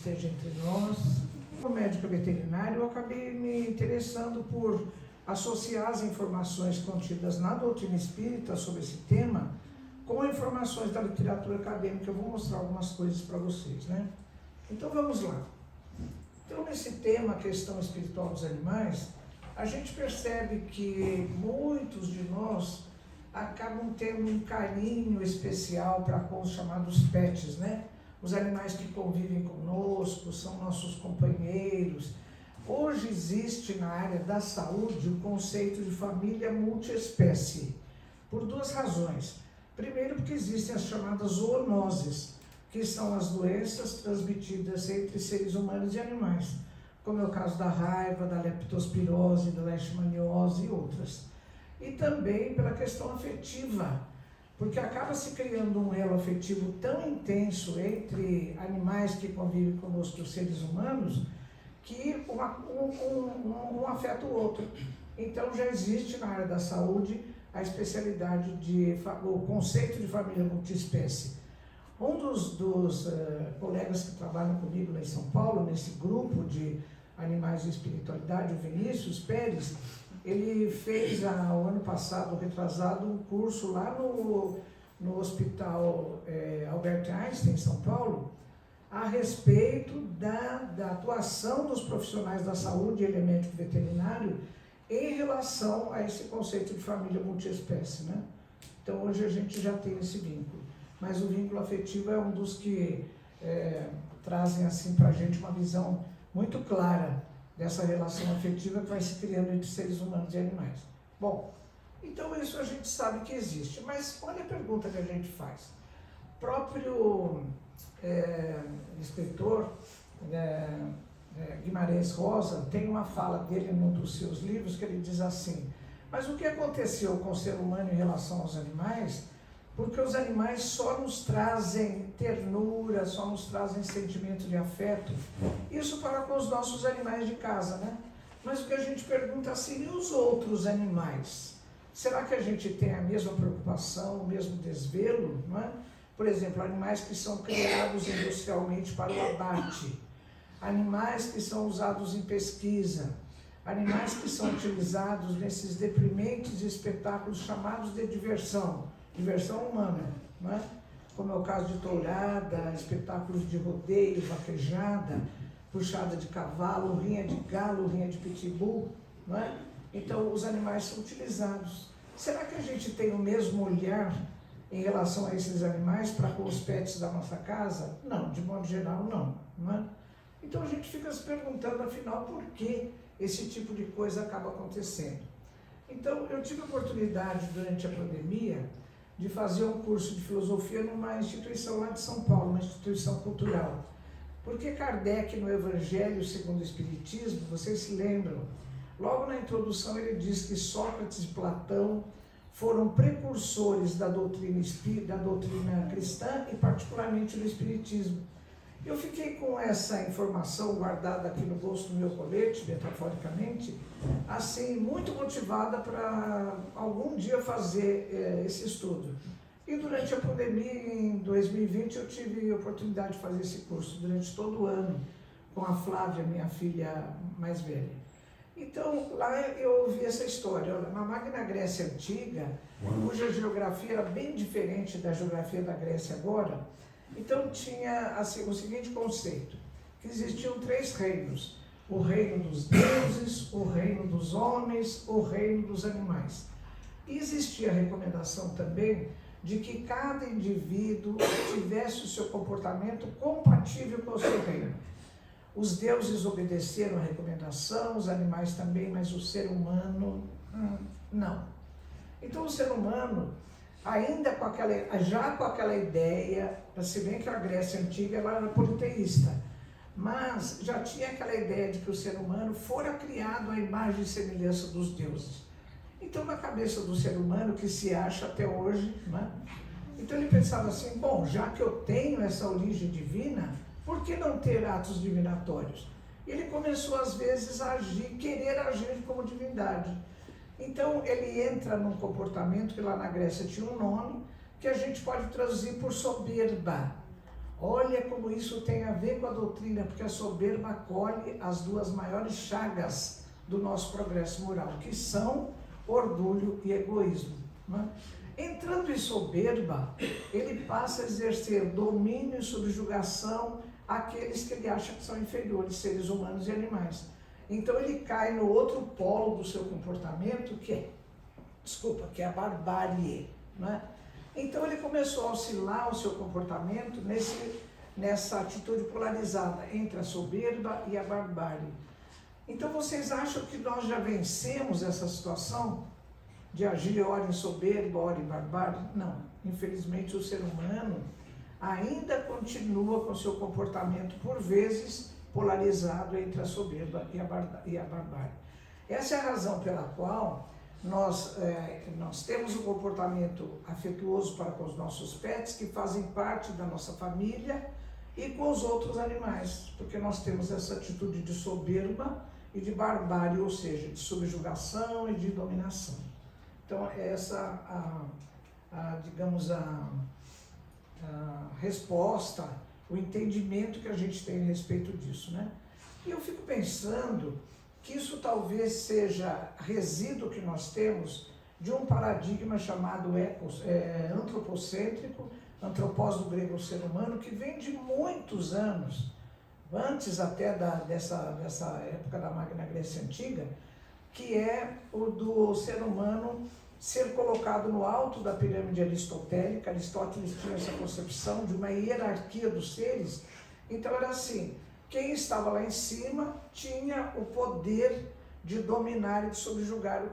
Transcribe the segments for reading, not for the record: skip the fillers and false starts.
esteja entre nós. Como médico veterinário, eu acabei me interessando por associar as informações contidas na doutrina espírita sobre esse tema com informações da literatura acadêmica. Eu vou mostrar algumas coisas para vocês, né? Então vamos lá. Então, nesse tema, a questão espiritual dos animais, a gente percebe que muitos de nós acabam tendo um carinho especial para com os chamados pets, né? Os animais que convivem conosco, são nossos companheiros. Hoje existe na área da saúde o conceito de família multiespécie, por duas razões. Primeiro, porque existem as chamadas zoonoses, que são as doenças transmitidas entre seres humanos e animais, como é o caso da raiva, da leptospirose, da leishmaniose e outras. E também pela questão afetiva, porque acaba se criando um elo afetivo tão intenso entre animais que convivem conosco, os seres humanos, que um afeta o outro. Então já existe na área da saúde a especialidade o conceito de família multiespécie. Um dos colegas que trabalham comigo lá em São Paulo, nesse grupo de animais de espiritualidade, o Vinícius Pérez, ele fez, o ano passado, retrasado, um curso lá no Hospital Albert Einstein, em São Paulo, a respeito da atuação dos profissionais da saúde, ele é médico veterinário, em relação a esse conceito de família multiespécie, né? Então hoje a gente já tem esse vínculo, mas o vínculo afetivo é um dos que trazem assim para a gente uma visão muito clara dessa relação afetiva que vai se criando entre seres humanos e animais. Bom, então isso a gente sabe que existe, mas olha a pergunta que a gente faz. O próprio escritor Guimarães Rosa tem uma fala dele num dos seus livros que ele diz assim: mas o que aconteceu com o ser humano em relação aos animais? Porque os animais só nos trazem ternura, só nos trazem sentimento de afeto. Isso para com os nossos animais de casa, né? Mas o que a gente pergunta assim, e os outros animais? Será que a gente tem a mesma preocupação, o mesmo desvelo, não é? Por exemplo, animais que são criados industrialmente para o abate, animais que são usados em pesquisa, animais que são utilizados nesses deprimentes espetáculos chamados de diversão humana, não é? Como é o caso de tourada, espetáculos de rodeio, vaquejada, puxada de cavalo, rinha de galo, rinha de pitbull, não é? Então os animais são utilizados. Será que a gente tem o mesmo olhar em relação a esses animais para com os pets da nossa casa? Não, de modo geral não é? Então a gente fica se perguntando, afinal, por que esse tipo de coisa acaba acontecendo. Então eu tive a oportunidade durante a pandemia de fazer um curso de filosofia numa instituição lá de São Paulo, uma instituição cultural. Porque Kardec, no Evangelho segundo o Espiritismo, vocês se lembram, logo na introdução ele diz que Sócrates e Platão foram precursores da doutrina cristã e particularmente do Espiritismo. Eu fiquei com essa informação guardada aqui no bolso do meu colete, metaforicamente, assim, muito motivada para algum dia fazer esse estudo. E durante a pandemia, em 2020, eu tive a oportunidade de fazer esse curso durante todo o ano, com a Flávia, minha filha mais velha. Então, lá eu ouvi essa história. Olha, na Magna Grécia Antiga, cuja geografia era bem diferente da geografia da Grécia agora, então tinha assim, o seguinte conceito, que existiam 3 reinos: o reino dos deuses, o reino dos homens, o reino dos animais. E existia a recomendação também de que cada indivíduo tivesse o seu comportamento compatível com o seu reino. Os deuses obedeceram a recomendação, os animais também, mas o ser humano, não. Então o ser humano, ainda com aquela ideia, se bem que a Grécia Antiga ela era politeísta, mas já tinha aquela ideia de que o ser humano fora criado à imagem e semelhança dos deuses. Então, na cabeça do ser humano, que se acha até hoje, né? Então ele pensava assim, bom, já que eu tenho essa origem divina, por que não ter atos divinatórios? E ele começou, às vezes, a querer agir como divindade. Então, ele entra num comportamento que lá na Grécia tinha um nome, que a gente pode traduzir por soberba. Olha como isso tem a ver com a doutrina, porque a soberba colhe as duas maiores chagas do nosso progresso moral, que são orgulho e egoísmo. Né? Entrando em soberba, ele passa a exercer domínio e subjugação àqueles que ele acha que são inferiores, seres humanos e animais. Então ele cai no outro polo do seu comportamento, que é a barbárie. Né? Então ele começou a oscilar o seu comportamento nessa atitude polarizada entre a soberba e a barbárie. Então vocês acham que nós já vencemos essa situação de agir ora em soberba, ora em barbárie? Não. Infelizmente o ser humano ainda continua com seu comportamento por vezes polarizado entre a soberba e a barbárie. Essa é a razão pela qual nós temos um comportamento afetuoso para com os nossos pets, que fazem parte da nossa família, e com os outros animais, porque nós temos essa atitude de soberba e de barbárie, ou seja, de subjugação e de dominação. Então, essa digamos, a resposta, o entendimento que a gente tem a respeito disso, né? E eu fico pensando que isso talvez seja resíduo que nós temos de um paradigma chamado antropocêntrico, antropós do grego ser humano, que vem de muitos anos, antes até dessa época da Magna Grécia Antiga, que é o do ser humano ser colocado no alto da pirâmide aristotélica. Aristóteles tinha essa concepção de uma hierarquia dos seres. Então era assim, quem estava lá em cima tinha o poder de dominar e de subjugar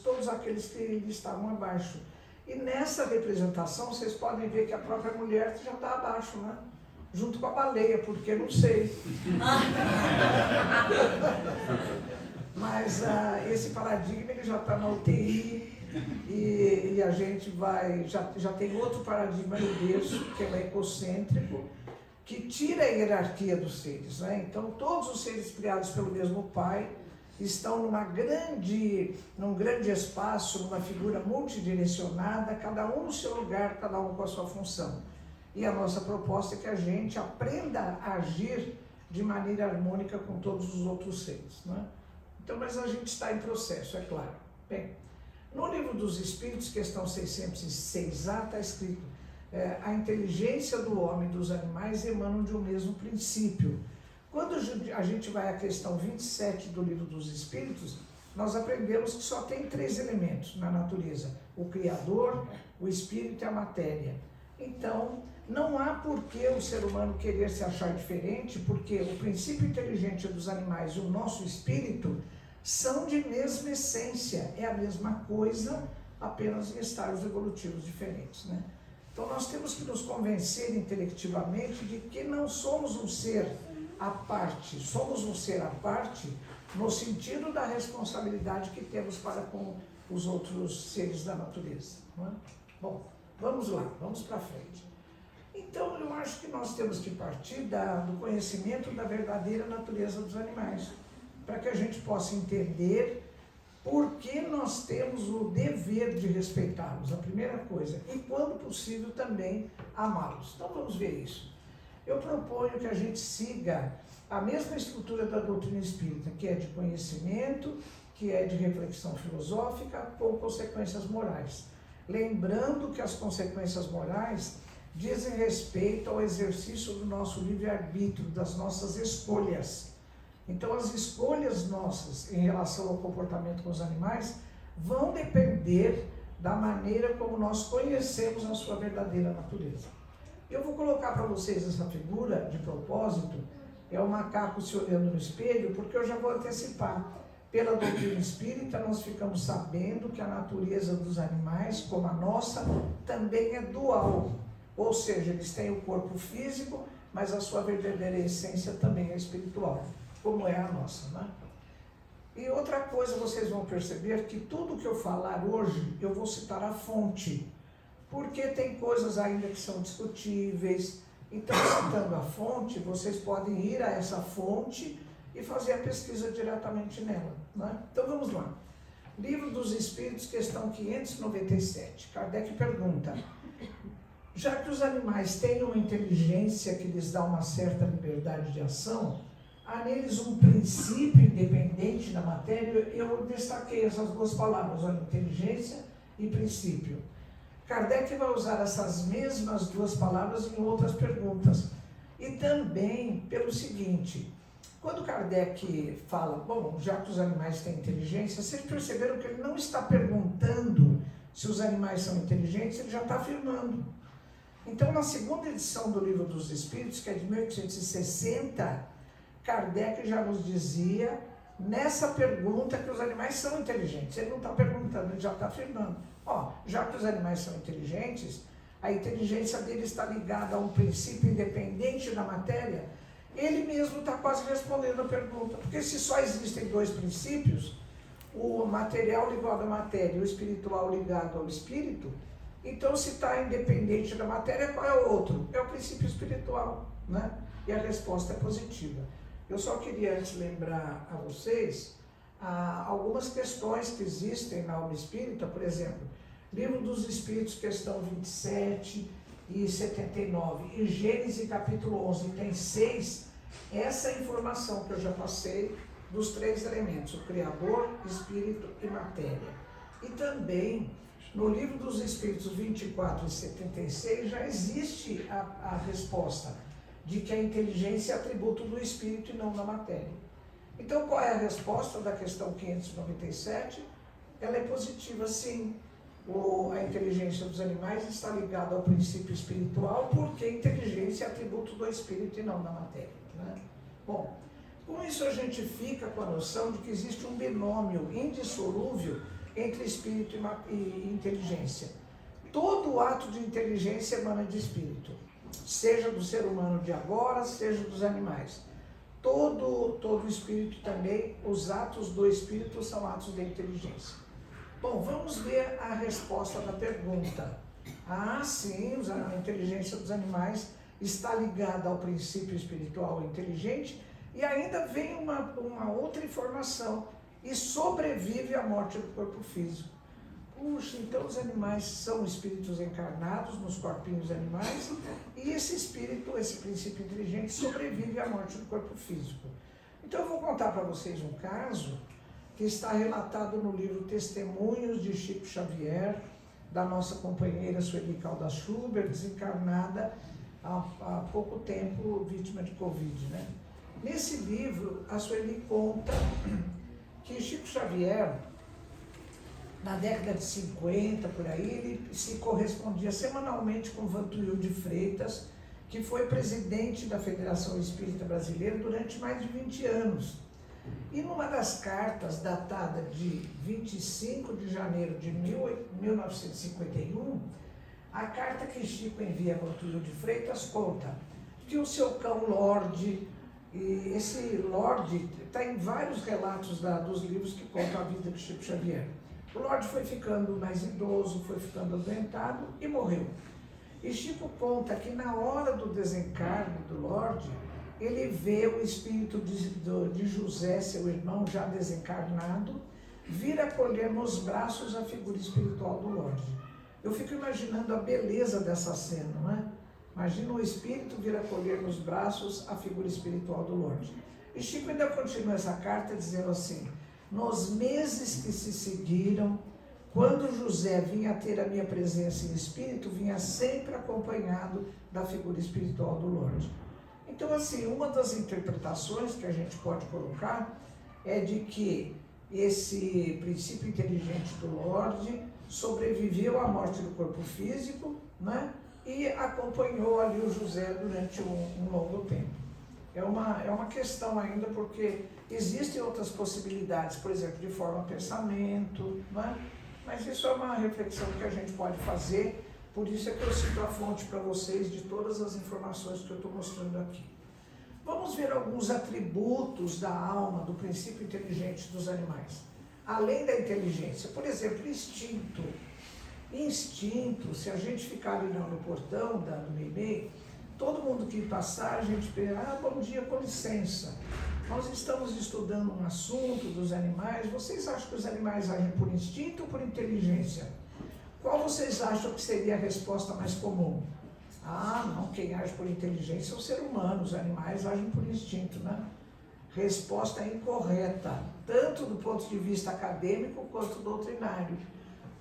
todos aqueles que estavam abaixo. E nessa representação vocês podem ver que a própria mulher já está abaixo, né? Junto com a baleia, porque não sei. Mas esse paradigma ele já está na UTI e a gente já tem outro paradigma no berço, que é o ecocêntrico, que tira a hierarquia dos seres, né? Então todos os seres criados pelo mesmo Pai estão num grande espaço, numa figura multidirecionada, cada um no seu lugar, cada um com a sua função. E a nossa proposta é que a gente aprenda a agir de maneira harmônica com todos os outros seres, né? Então, mas a gente está em processo, é claro. Bem, no Livro dos Espíritos, questão 606A, está escrito: a inteligência do homem e dos animais emanam de um mesmo princípio. Quando a gente vai à questão 27 do Livro dos Espíritos, nós aprendemos que só tem 3 elementos na natureza: o Criador, o Espírito e a matéria. Então, não há por que o ser humano querer se achar diferente, porque o princípio inteligente dos animais e o nosso espírito são de mesma essência, é a mesma coisa, apenas em estágios evolutivos diferentes, né? Então nós temos que nos convencer intelectivamente de que não somos um ser à parte, somos um ser à parte no sentido da responsabilidade que temos para com os outros seres da natureza, não é? Bom, vamos lá, vamos para frente. Então eu acho que nós temos que partir do conhecimento da verdadeira natureza dos animais, para que a gente possa entender por que nós temos o dever de respeitá-los, a primeira coisa, e quando possível também amá-los. Então vamos ver isso. Eu proponho que a gente siga a mesma estrutura da doutrina espírita, que é de conhecimento, que é de reflexão filosófica, com consequências morais. Lembrando que as consequências morais dizem respeito ao exercício do nosso livre-arbítrio, das nossas escolhas. Então, as escolhas nossas em relação ao comportamento com os animais vão depender da maneira como nós conhecemos a sua verdadeira natureza. Eu vou colocar para vocês essa figura de propósito, é o macaco se olhando no espelho, porque eu já vou antecipar. Pela doutrina espírita, nós ficamos sabendo que a natureza dos animais, como a nossa, também é dual. Ou seja, eles têm o corpo físico, mas a sua verdadeira essência também é espiritual, como é a nossa, né? E outra coisa, vocês vão perceber que tudo que eu falar hoje, eu vou citar a fonte, porque tem coisas ainda que são discutíveis. Então, citando a fonte, vocês podem ir a essa fonte e fazer a pesquisa diretamente nela, né? Então vamos lá. Livro dos Espíritos, questão 597. Kardec pergunta: já que os animais têm uma inteligência que lhes dá uma certa liberdade de ação, há neles um princípio independente da matéria. Eu destaquei essas duas palavras, olha, inteligência e princípio. Kardec vai usar essas mesmas duas palavras em outras perguntas. E também pelo seguinte, quando Kardec fala, bom, já que os animais têm inteligência, vocês perceberam que ele não está perguntando se os animais são inteligentes, ele já está afirmando. Então, na segunda edição do Livro dos Espíritos, que é de 1860, Kardec já nos dizia, nessa pergunta, que os animais são inteligentes. Ele não está perguntando, ele já está afirmando. Ó, já que os animais são inteligentes, a inteligência deles está ligada a um princípio independente da matéria, ele mesmo está quase respondendo a pergunta. Porque se só existem dois princípios, o material ligado à matéria e o espiritual ligado ao espírito, então se está independente da matéria, qual é o outro? É o princípio espiritual, né? E a resposta é positiva. Eu só queria antes lembrar a vocês algumas questões que existem na alma espírita, por exemplo, Livro dos Espíritos, questão 27 e 79, e Gênesis capítulo 11, tem 6, essa informação que eu já passei dos três elementos, o Criador, Espírito e Matéria. E também, no Livro dos Espíritos 24 e 76, já existe a resposta de que a inteligência é atributo do Espírito e não da matéria. Então, qual é a resposta da questão 597? Ela é positiva, sim. A inteligência dos animais está ligada ao princípio espiritual, porque a inteligência é atributo do Espírito e não da matéria, né? Bom, com isso a gente fica com a noção de que existe um binômio indissolúvel entre espírito e inteligência. Todo ato de inteligência emana de espírito, seja do ser humano de agora, seja dos animais. Todo espírito também, os atos do espírito são atos de inteligência. Bom, vamos ver a resposta da pergunta. Sim, a inteligência dos animais está ligada ao princípio espiritual inteligente, e ainda vem uma outra informação, e sobrevive à morte do corpo físico. Puxa, então os animais são espíritos encarnados nos corpinhos animais, e esse espírito, esse princípio inteligente, sobrevive à morte do corpo físico. Então eu vou contar para vocês um caso que está relatado no livro Testemunhos de Chico Xavier, da nossa companheira Sueli Caldas Schubert, desencarnada há pouco tempo, vítima de Covid, né? Nesse livro, a Sueli conta que Chico Xavier, na década de 50, por aí, ele se correspondia semanalmente com Vantuil de Freitas, que foi presidente da Federação Espírita Brasileira durante mais de 20 anos. E numa das cartas, datada de 25 de janeiro de 1951, a carta que Chico envia a Vantuil de Freitas conta que o seu cão Lorde, e esse Lorde está em vários relatos dos livros que contam a vida de Chico Xavier. O Lorde foi ficando mais idoso, foi ficando adoentado e morreu. E Chico conta que na hora do desencarne do Lorde, ele vê o espírito de José, seu irmão já desencarnado, vir acolher nos braços a figura espiritual do Lorde. Eu fico imaginando a beleza dessa cena, não é? Imagina o espírito vir acolher nos braços a figura espiritual do Lorde. E Chico ainda continua essa carta dizendo assim: nos meses que se seguiram, quando José vinha ter a minha presença em espírito, vinha sempre acompanhado da figura espiritual do Lorde. Então, assim, uma das interpretações que a gente pode colocar é de que esse princípio inteligente do Lorde sobreviveu à morte do corpo físico, né? E acompanhou ali o José durante um longo tempo. É uma questão ainda, porque existem outras possibilidades, por exemplo, de forma pensamento, né? Mas isso é uma reflexão que a gente pode fazer, por isso é que eu cito a fonte para vocês de todas as informações que eu estou mostrando aqui. Vamos ver alguns atributos da alma, do princípio inteligente dos animais. Além da inteligência, por exemplo, instinto. Instinto, se a gente ficar ali no portão do Meimei, todo mundo que passar, a gente pensa: bom dia, com licença. Nós estamos estudando um assunto dos animais. Vocês acham que os animais agem por instinto ou por inteligência? Qual vocês acham que seria a resposta mais comum? Ah, não, quem age por inteligência é o ser humano, os animais agem por instinto, né? Resposta incorreta, tanto do ponto de vista acadêmico quanto doutrinário.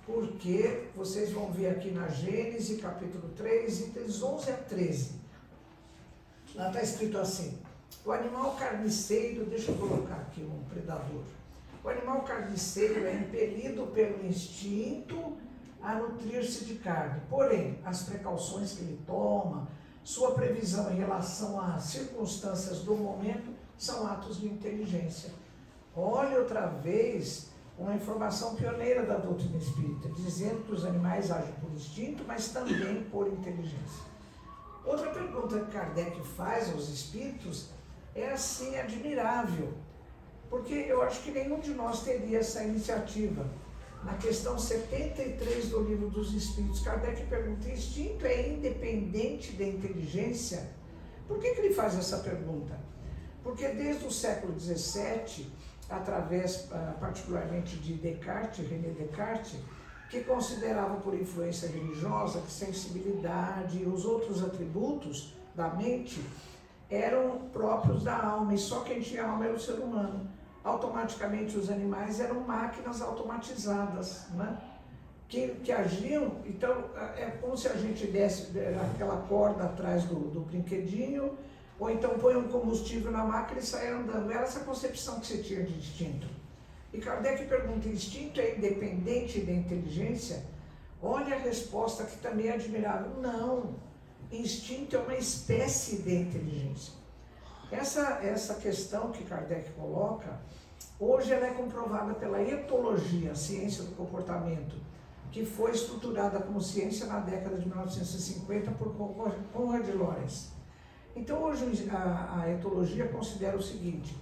Porque vocês vão ver aqui na Gênesis, capítulo 3, itens 11 a 13. Lá está escrito assim: o animal carniceiro, deixa eu colocar aqui um predador. O animal carniceiro é impelido pelo instinto a nutrir-se de carne. Porém, as precauções que ele toma, sua previsão em relação às circunstâncias do momento, são atos de inteligência. Olha outra vez uma informação pioneira da doutrina espírita, dizendo que os animais agem por instinto, mas também por inteligência. Outra pergunta que Kardec faz aos espíritos é assim admirável, porque eu acho que nenhum de nós teria essa iniciativa. Na questão 73 do Livro dos Espíritos, Kardec pergunta: instinto é independente da inteligência? Por que ele faz essa pergunta? Porque desde o século XVII, através particularmente de Descartes, René Descartes, que considerava por influência religiosa que sensibilidade e os outros atributos da mente eram próprios da alma, e só quem tinha alma era o ser humano. Automaticamente os animais eram máquinas automatizadas, né? que agiam. Então é como se a gente desse aquela corda atrás do brinquedinho, ou então põe um combustível na máquina e sai andando. Era essa concepção que você tinha de instinto. E Kardec pergunta: instinto é independente da inteligência? Olha a resposta, que também é admirável. Não, instinto é uma espécie de inteligência. Essa questão que Kardec coloca, hoje ela é comprovada pela etologia, a ciência do comportamento, que foi estruturada como ciência na década de 1950 por Konrad Lorenz. Então hoje a etologia considera o seguinte: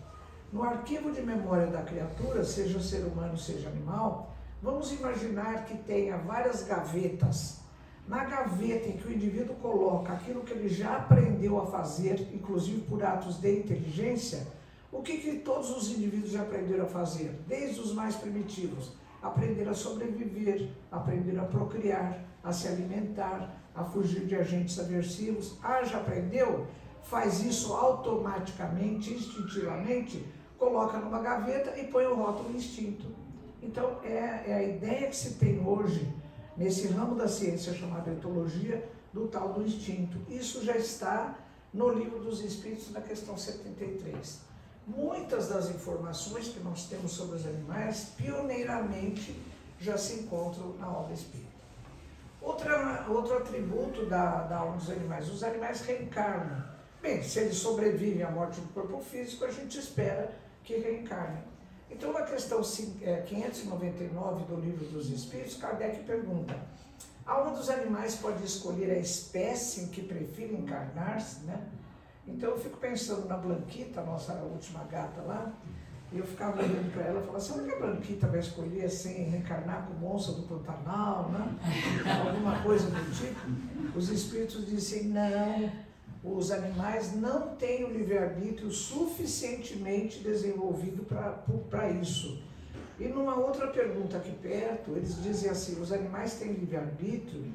no arquivo de memória da criatura, seja ser humano, seja animal, vamos imaginar que tenha várias gavetas. Na gaveta em que o indivíduo coloca aquilo que ele já aprendeu a fazer, inclusive por atos de inteligência, o que todos os indivíduos já aprenderam a fazer? Desde os mais primitivos: aprender a sobreviver, aprender a procriar, a se alimentar, a fugir de agentes aversivos. Ah, já aprendeu? Faz isso automaticamente, instintivamente, coloca numa gaveta e põe o rótulo instinto. Então é a ideia que se tem hoje nesse ramo da ciência chamada etologia, do tal do instinto. Isso já está no Livro dos Espíritos, na questão 73. Muitas das informações que nós temos sobre os animais, pioneiramente, já se encontram na obra espírita. Outro atributo da alma dos animais: os animais reencarnam. Bem, se eles sobrevivem à morte do corpo físico, a gente espera que reencarnem. Então, na questão 599 do Livro dos Espíritos, Kardec pergunta: a alma dos animais pode escolher a espécie em que prefere encarnar-se, né? Então, eu fico pensando na Blanquita, nossa última gata lá, e eu ficava olhando para ela e falava: será que a Blanquita vai escolher assim, reencarnar como onça do Pantanal, né? Alguma coisa do tipo? Os espíritos dizem: não. Os animais não têm o livre-arbítrio suficientemente desenvolvido para isso. E numa outra pergunta aqui perto, eles dizem assim: os animais têm livre-arbítrio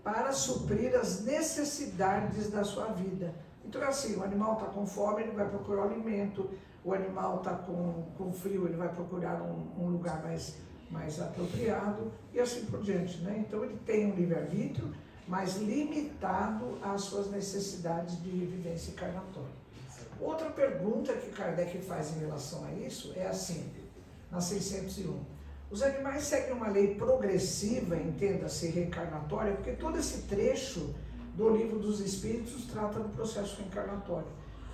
para suprir as necessidades da sua vida. Então é assim: o animal está com fome, ele vai procurar alimento; o animal está com frio, ele vai procurar um lugar mais apropriado, e assim por diante, né? Então ele tem um livre-arbítrio, mas limitado às suas necessidades de vivência encarnatória. Outra pergunta que Kardec faz em relação a isso é assim, na 601. Os animais seguem uma lei progressiva, entenda-se reencarnatória, porque todo esse trecho do Livro dos Espíritos trata do processo reencarnatório.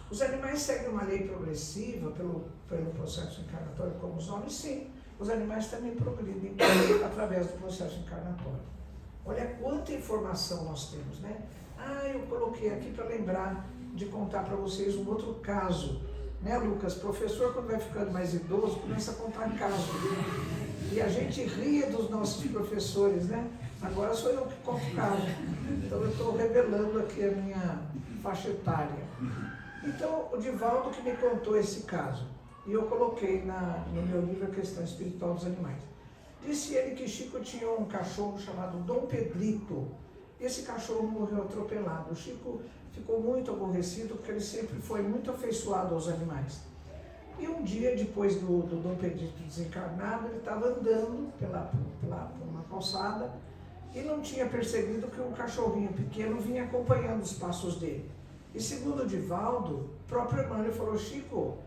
Os animais seguem uma lei progressiva pelo processo encarnatório como os homens? Sim. Os animais também progridem através do processo encarnatório. Olha quanta informação nós temos, né? Ah, eu coloquei aqui para lembrar de contar para vocês um outro caso, né, Lucas? Professor, quando vai ficando mais idoso, começa a contar casos. E a gente ria dos nossos professores, né? Agora sou eu que conto caso. Então eu estou revelando aqui a minha faixa etária. Então, o Divaldo que me contou esse caso, e eu coloquei no meu livro A Questão Espiritual dos Animais. Disse ele que Chico tinha um cachorro chamado Dom Pedrito, esse cachorro morreu atropelado. O Chico ficou muito aborrecido porque ele sempre foi muito afeiçoado aos animais. E um dia, depois do Dom Pedrito desencarnado, ele estava andando por uma calçada e não tinha percebido que um cachorrinho pequeno vinha acompanhando os passos dele. E segundo o Divaldo, o próprio Emmanuel falou: Chico,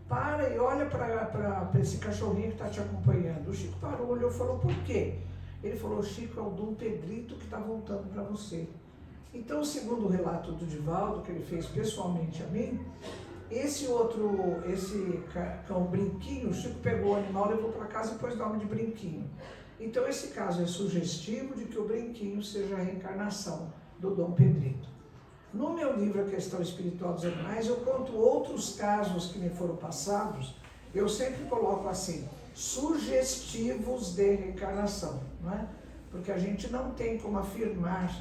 para e olha para esse cachorrinho que está te acompanhando. O Chico parou, olhou e falou: por quê? Ele falou: Chico, é o Dom Pedrito que está voltando para você. Então, segundo o relato do Divaldo, que ele fez pessoalmente a mim, esse cão Brinquinho, o Chico pegou o animal, levou para casa e pôs o nome de Brinquinho. Então, esse caso é sugestivo de que o Brinquinho seja a reencarnação do Dom Pedrito. No meu livro, A Questão Espiritual dos Animais, eu conto outros casos que me foram passados. Eu sempre coloco assim: sugestivos de reencarnação, não é? Porque a gente não tem como afirmar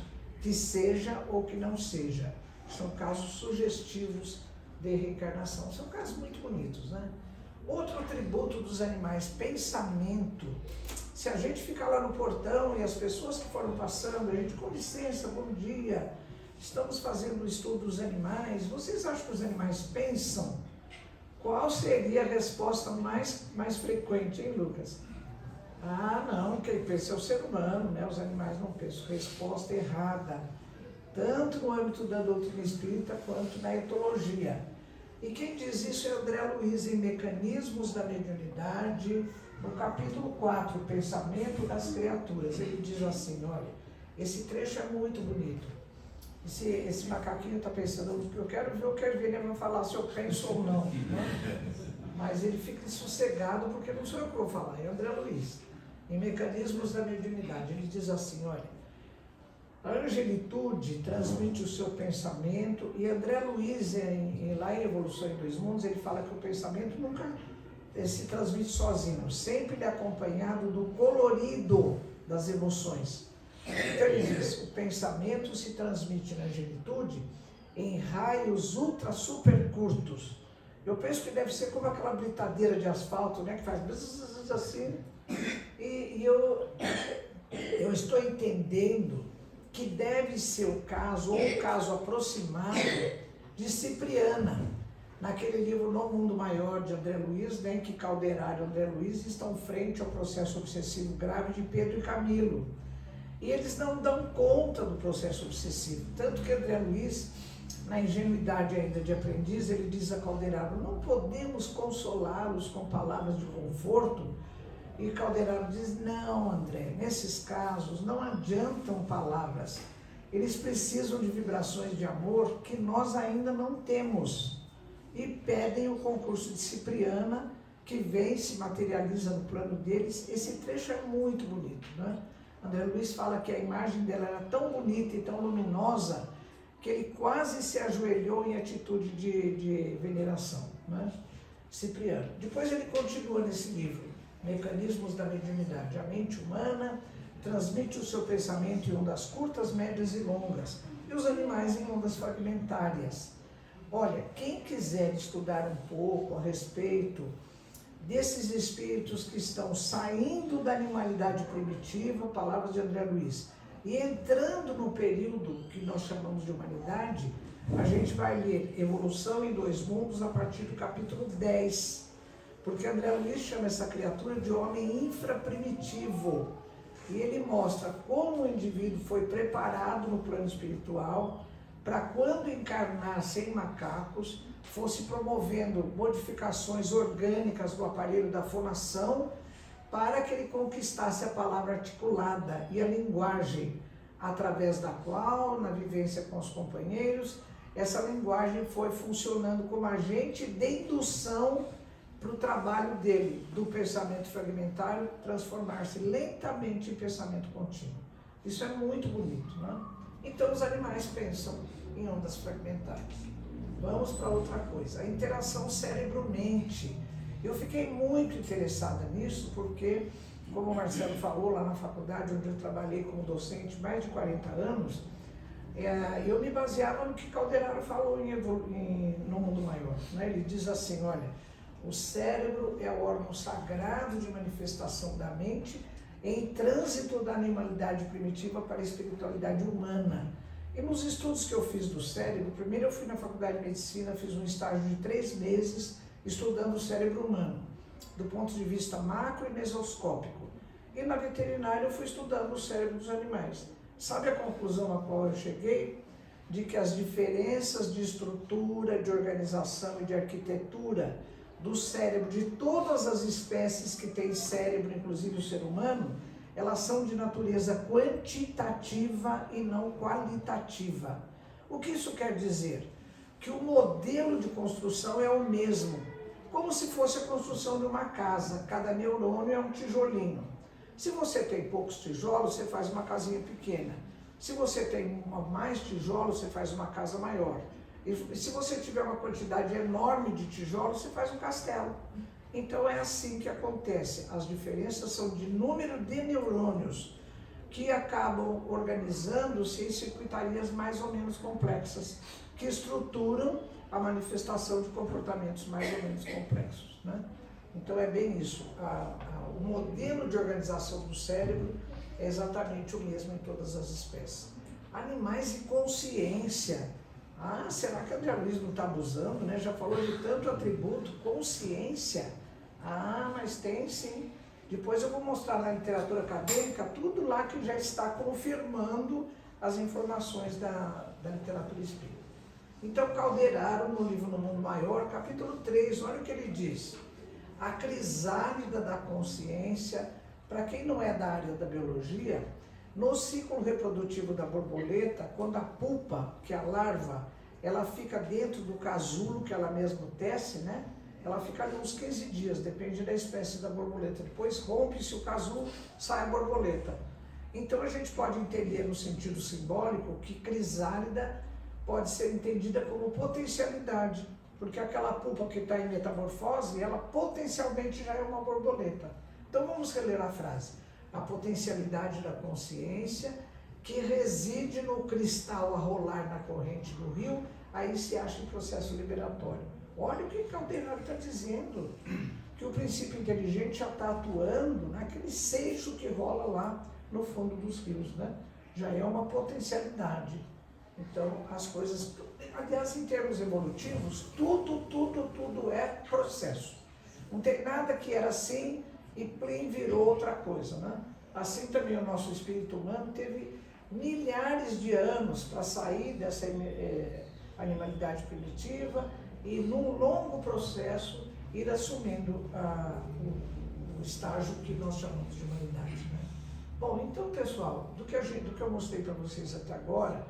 que seja ou que não seja. São casos sugestivos de reencarnação. São casos muito bonitos, né? Outro atributo dos animais, pensamento. Se a gente ficar lá no portão e as pessoas que foram passando, a gente, com licença, bom dia, estamos fazendo o estudo dos animais, vocês acham que os animais pensam? Qual seria a resposta mais frequente, hein, Lucas? Ah, não, quem pensa é o ser humano, né? Os animais não pensam. Resposta errada, tanto no âmbito da doutrina espírita quanto na etologia. E quem diz isso é André Luiz, em Mecanismos da Mediunidade, no capítulo 4, Pensamento das Criaturas. Ele diz assim, olha, esse trecho é muito bonito. Esse macaquinho está pensando: eu quero ver, ele vai falar se eu penso ou não, né? Mas ele fica sossegado, porque não sou eu que vou falar, é André Luiz, em Mecanismos da Mediunidade. Ele diz assim, olha, a angelitude transmite o seu pensamento, e André Luiz, lá em Evolução em Dois Mundos, ele fala que o pensamento nunca se transmite sozinho, sempre é acompanhado do colorido das emoções. Então ele diz: o pensamento se transmite na angelitude em raios ultra super curtos. Eu penso que deve ser como aquela britadeira de asfalto, né, que faz bzzz, assim. E eu estou entendendo que deve ser o caso, ou um caso aproximado, de Cipriana, naquele livro No Mundo Maior, de André Luiz, né, em que Calderaro e André Luiz estão frente ao processo obsessivo grave de Pedro e Camilo. E eles não dão conta do processo obsessivo. Tanto que André Luiz, na ingenuidade ainda de aprendiz, ele diz a Calderaro: não podemos consolá-los com palavras de conforto. E Calderaro diz: não, André, nesses casos não adiantam palavras. Eles precisam de vibrações de amor que nós ainda não temos. E pedem o concurso de Cipriana, que vem, se materializa no plano deles. Esse trecho é muito bonito, né? André Luiz fala que a imagem dela era tão bonita e tão luminosa que ele quase se ajoelhou em atitude de veneração, né? Cipriano. Depois ele continua nesse livro, Mecanismos da Mediunidade. A mente humana transmite o seu pensamento em ondas curtas, médias e longas, e os animais em ondas fragmentárias. Olha, quem quiser estudar um pouco a respeito desses espíritos que estão saindo da animalidade primitiva, palavras de André Luiz, e entrando no período que nós chamamos de humanidade, a gente vai ler Evolução em Dois Mundos a partir do capítulo 10, porque André Luiz chama essa criatura de homem infraprimitivo, e ele mostra como o indivíduo foi preparado no plano espiritual para, quando encarnar sem macacos, fosse promovendo modificações orgânicas do aparelho da fonação para que ele conquistasse a palavra articulada e a linguagem, através da qual, na vivência com os companheiros, essa linguagem foi funcionando como agente de indução para o trabalho dele, do pensamento fragmentário, transformar-se lentamente em pensamento contínuo. Isso é muito bonito, né? Então os animais pensam em ondas fragmentárias. Vamos para outra coisa, a interação cérebro-mente. Eu fiquei muito interessada nisso porque, como o Marcelo falou, lá na faculdade onde eu trabalhei como docente mais de 40 anos, eu me baseava no que Calderaro falou no Mundo Maior, né? Ele diz assim, olha, o cérebro é o órgão sagrado de manifestação da mente, em trânsito da animalidade primitiva para a espiritualidade humana. E nos estudos que eu fiz do cérebro, primeiro eu fui na faculdade de medicina, fiz um estágio de 3 meses estudando o cérebro humano, do ponto de vista macro e mesoscópico. E na veterinária eu fui estudando o cérebro dos animais. Sabe a conclusão a qual eu cheguei? De que as diferenças de estrutura, de organização e de arquitetura do cérebro de todas as espécies que têm cérebro, inclusive o ser humano, elas são de natureza quantitativa e não qualitativa. O que isso quer dizer? Que o modelo de construção é o mesmo, como se fosse a construção de uma casa. Cada neurônio é um tijolinho. Se você tem poucos tijolos, você faz uma casinha pequena. Se você tem mais tijolos, você faz uma casa maior. E se você tiver uma quantidade enorme de tijolos, você faz um castelo. Então é assim que acontece. As diferenças são de número de neurônios que acabam organizando-se em circuitarias mais ou menos complexas, que estruturam a manifestação de comportamentos mais ou menos complexos, né? Então é bem isso. O modelo de organização do cérebro é exatamente o mesmo em todas as espécies. Animais e consciência. Ah, será que a André Luiz não está abusando, né? Já falou de tanto atributo, consciência. Ah, mas tem sim. Depois eu vou mostrar na literatura acadêmica tudo lá que já está confirmando as informações da literatura espírita. Então, Calderaro, no livro No Mundo Maior, capítulo 3, olha o que ele diz. A crisálida da consciência, para quem não é da área da biologia, no ciclo reprodutivo da borboleta, quando a pupa, que é a larva, ela fica dentro do casulo que ela mesma tece, né? Ela fica ali uns 15 dias, depende da espécie da borboleta. Depois rompe-se o casulo, sai a borboleta. Então a gente pode entender no sentido simbólico que crisálida pode ser entendida como potencialidade, porque aquela pupa que está em metamorfose, ela potencialmente já é uma borboleta. Então vamos reler a frase. A potencialidade da consciência que reside no cristal a rolar na corrente do rio, aí se acha em processo liberatório. Olha o que Calderaro está dizendo, que o princípio inteligente já está atuando naquele seixo que rola lá no fundo dos rios, né? Já é uma potencialidade. Então, as coisas, aliás, em termos evolutivos, tudo é processo. Não tem nada que era assim e plim virou outra coisa, né? Assim também o nosso espírito humano teve milhares de anos para sair dessa animalidade primitiva e num longo processo ir assumindo o estágio que nós chamamos de humanidade, né? Bom, então pessoal, do que eu mostrei para vocês até agora,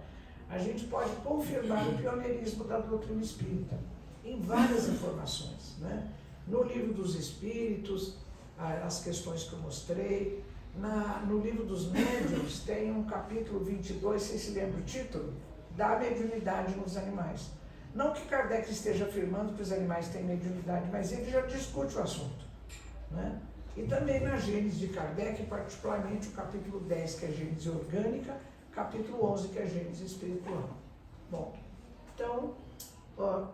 a gente pode confirmar o pioneirismo da doutrina espírita em várias informações, né? No livro dos Espíritos, as questões que eu mostrei, no livro dos Médiuns tem um capítulo 22, vocês se lembram o título? Da mediunidade nos animais. Não que Kardec esteja afirmando que os animais têm mediunidade, mas ele já discute o assunto, né? E também na Gênese de Kardec, particularmente o capítulo 10, que é a Gênese orgânica, capítulo 11, que é a Gênese espiritual. Bom, então,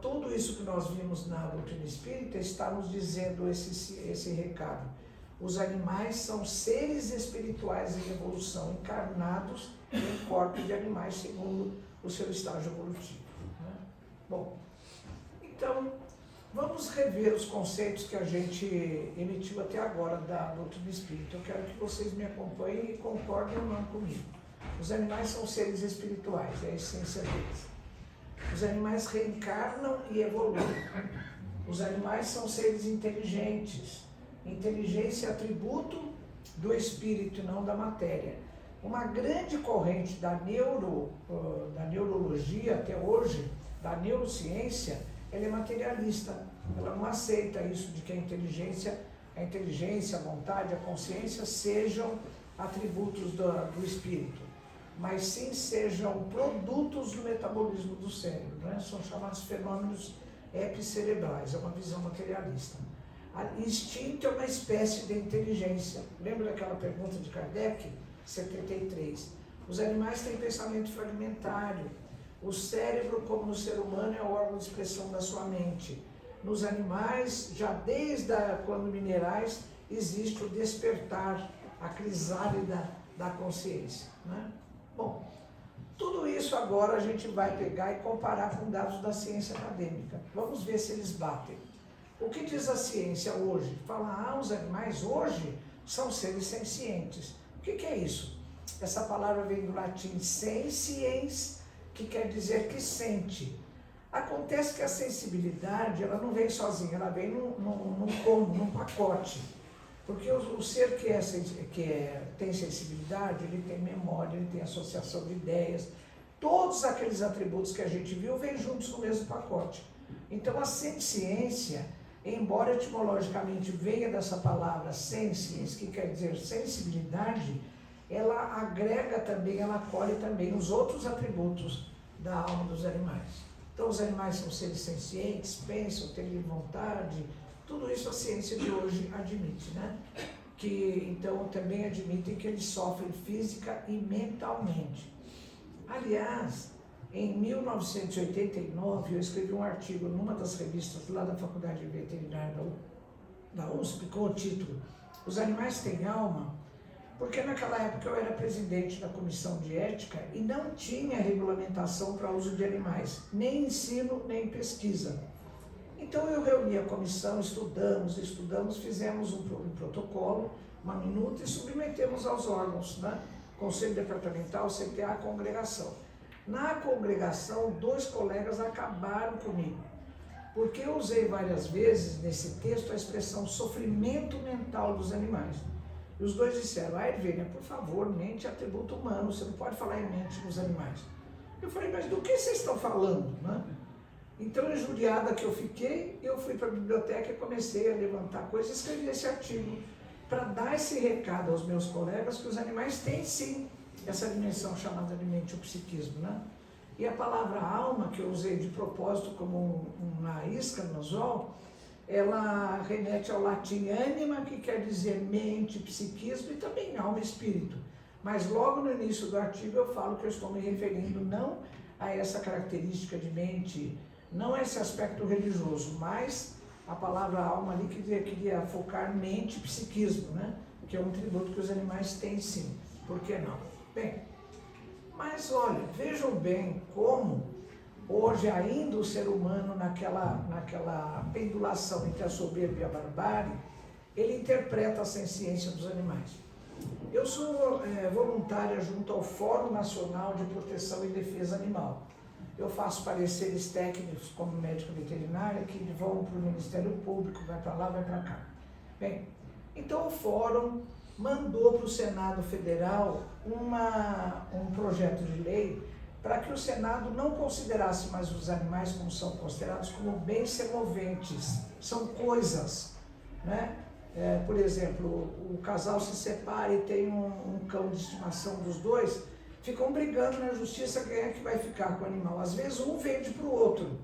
tudo isso que nós vimos na doutrina espírita está nos dizendo esse recado. Os animais são seres espirituais em evolução, encarnados em corpos de animais, segundo o seu estágio evolutivo, né? Bom, então, vamos rever os conceitos que a gente emitiu até agora da doutrina espírita. Eu quero que vocês me acompanhem e concordem ou não comigo. Os animais são seres espirituais, é a essência deles. Os animais reencarnam e evoluem. Os animais são seres inteligentes. Inteligência é atributo do espírito e não da matéria. Uma grande corrente da neurologia até hoje, da neurociência, ela é materialista. Ela não aceita isso de que a inteligência, a vontade, a consciência sejam atributos do espírito, mas sim sejam produtos do metabolismo do cérebro, né? São chamados fenômenos epicerebrais, é uma visão materialista. Instinto é uma espécie de inteligência. Lembra daquela pergunta de Kardec, 73? Os animais têm pensamento fragmentário. O cérebro, como no ser humano, é o órgão de expressão da sua mente. Nos animais, já desde quando minerais, existe o despertar, a crisálida da consciência, né? Bom, tudo isso agora a gente vai pegar e comparar com dados da ciência acadêmica. Vamos ver se eles batem. O que diz a ciência hoje? Fala, os animais hoje são seres sencientes. O que é isso? Essa palavra vem do latim sensiens, que quer dizer que sente. Acontece que a sensibilidade, ela não vem sozinha, ela vem num combo, num pacote. Porque o ser tem sensibilidade, ele tem memória, ele tem associação de ideias. Todos aqueles atributos que a gente viu vêm juntos no mesmo pacote. Então a senciência, embora etimologicamente venha dessa palavra sensiens, que quer dizer sensibilidade, ela agrega também, ela acolhe também os outros atributos da alma dos animais. Então os animais são seres sencientes, pensam, têm vontade, tudo isso a ciência de hoje admite, né? Que então também admitem que eles sofrem física e mentalmente. Aliás, em 1989 eu escrevi um artigo numa das revistas lá da Faculdade de Veterinária da USP com o título Os Animais Têm Alma? Porque naquela época eu era presidente da comissão de ética e não tinha regulamentação para uso de animais, nem ensino, nem pesquisa. Então eu reuni a comissão, estudamos, fizemos um protocolo, uma minuta e submetemos aos órgãos, né? Conselho Departamental, CTA, congregação. Na congregação, 2 colegas acabaram comigo, porque eu usei várias vezes nesse texto a expressão sofrimento mental dos animais. E os 2 disseram, Edvênia, por favor, mente é atributo humano, você não pode falar em mente nos animais. Eu falei, mas do que vocês estão falando, né? Então, injuriada que eu fiquei, eu fui para a biblioteca e comecei a levantar coisas e escrevi esse artigo para dar esse recado aos meus colegas que os animais têm sim essa dimensão chamada de mente, o psiquismo, né? E a palavra alma, que eu usei de propósito como uma isca no anzol, ela remete ao latim anima, que quer dizer mente, psiquismo e também alma e espírito. Mas logo no início do artigo eu falo que eu estou me referindo não a essa característica de mente, não a esse aspecto religioso, mas a palavra alma ali queria focar mente e psiquismo, né? Que é um tributo que os animais têm sim, por que não? Bem, mas olha, vejam bem como hoje ainda o ser humano naquela pendulação entre a soberba e a barbárie, ele interpreta a senciência dos animais. Eu sou voluntária junto ao Fórum Nacional de Proteção e Defesa Animal. Eu faço pareceres técnicos como médica veterinária que vão para o Ministério Público, vai para lá, vai para cá. Bem, então o Fórum mandou para o Senado Federal um projeto de lei para que o Senado não considerasse mais os animais como são considerados como bens semoventes, são coisas, né? Por exemplo, o casal se separa e tem um cão de estimação dos 2, ficam brigando na justiça quem é que vai ficar com o animal. Às vezes um vende para o outro,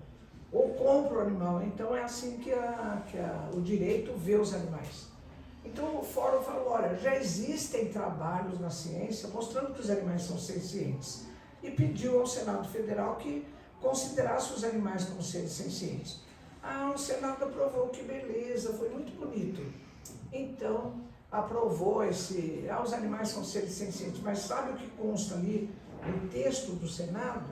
ou compra o animal. Então é assim que o direito vê os animais. Então o fórum falou, olha, já existem trabalhos na ciência mostrando que os animais são sencientes. E pediu ao Senado Federal que considerasse os animais como seres sencientes. O Senado aprovou, que beleza, foi muito bonito. Então, aprovou os animais são seres sencientes, mas sabe o que consta ali no texto do Senado?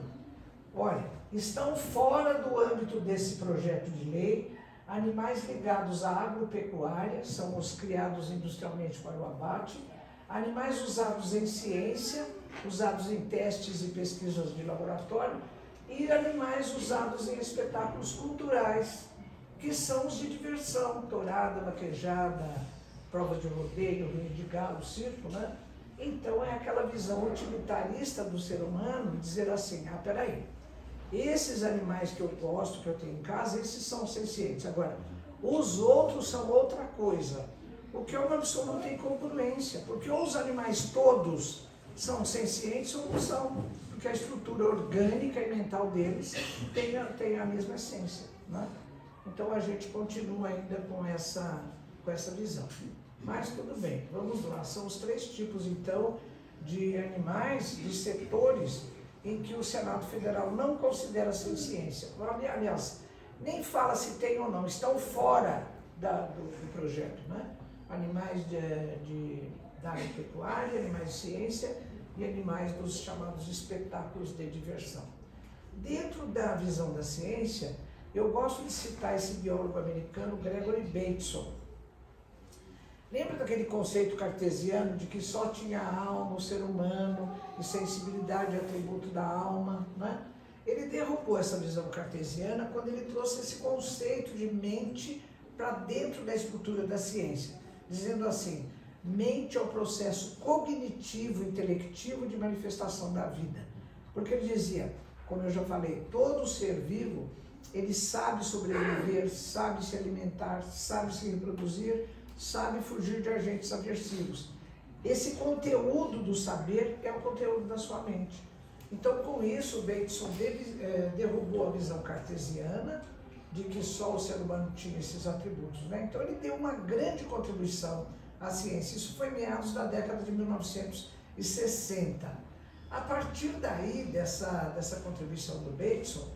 Olha, estão fora do âmbito desse projeto de lei animais ligados à agropecuária, são os criados industrialmente para o abate, animais usados em ciência, usados em testes e pesquisas de laboratório, e animais usados em espetáculos culturais, que são os de diversão, tourada, vaquejada, prova de rodeio, rinha de galo, circo, né? Então é aquela visão utilitarista do ser humano, dizer assim, peraí, esses animais que eu gosto, que eu tenho em casa, esses são sencientes. Agora, os outros são outra coisa, o que é uma absoluta incongruência, porque ou os animais todos são sencientes ou não são, porque a estrutura orgânica e mental deles tem a mesma essência, né? Então a gente continua ainda com essa visão. Mas tudo bem, vamos lá. São os 3 tipos, então, de animais, de setores, em que o Senado Federal não considera senciência. Aliás, nem fala se tem ou não, estão fora do projeto, né? animais da área pecuária, animais de ciência e animais dos chamados espetáculos de diversão. Dentro da visão da ciência, eu gosto de citar esse biólogo americano, Gregory Bateson. Lembra daquele conceito cartesiano de que só tinha a alma, o ser humano, e sensibilidade é atributo da alma, né? Ele derrubou essa visão cartesiana quando ele trouxe esse conceito de mente para dentro da estrutura da ciência, dizendo assim, mente é o processo cognitivo, intelectivo de manifestação da vida. Porque ele dizia, como eu já falei, todo ser vivo, ele sabe sobreviver, sabe se alimentar, sabe se reproduzir, sabe fugir de agentes aversivos. Esse conteúdo do saber é o conteúdo da sua mente. Então, com isso, Bateson derrubou a visão cartesiana de que só o ser humano tinha esses atributos, né? Então, ele deu uma grande contribuição à ciência. Isso foi meados da década de 1960. A partir daí, dessa contribuição do Bateson,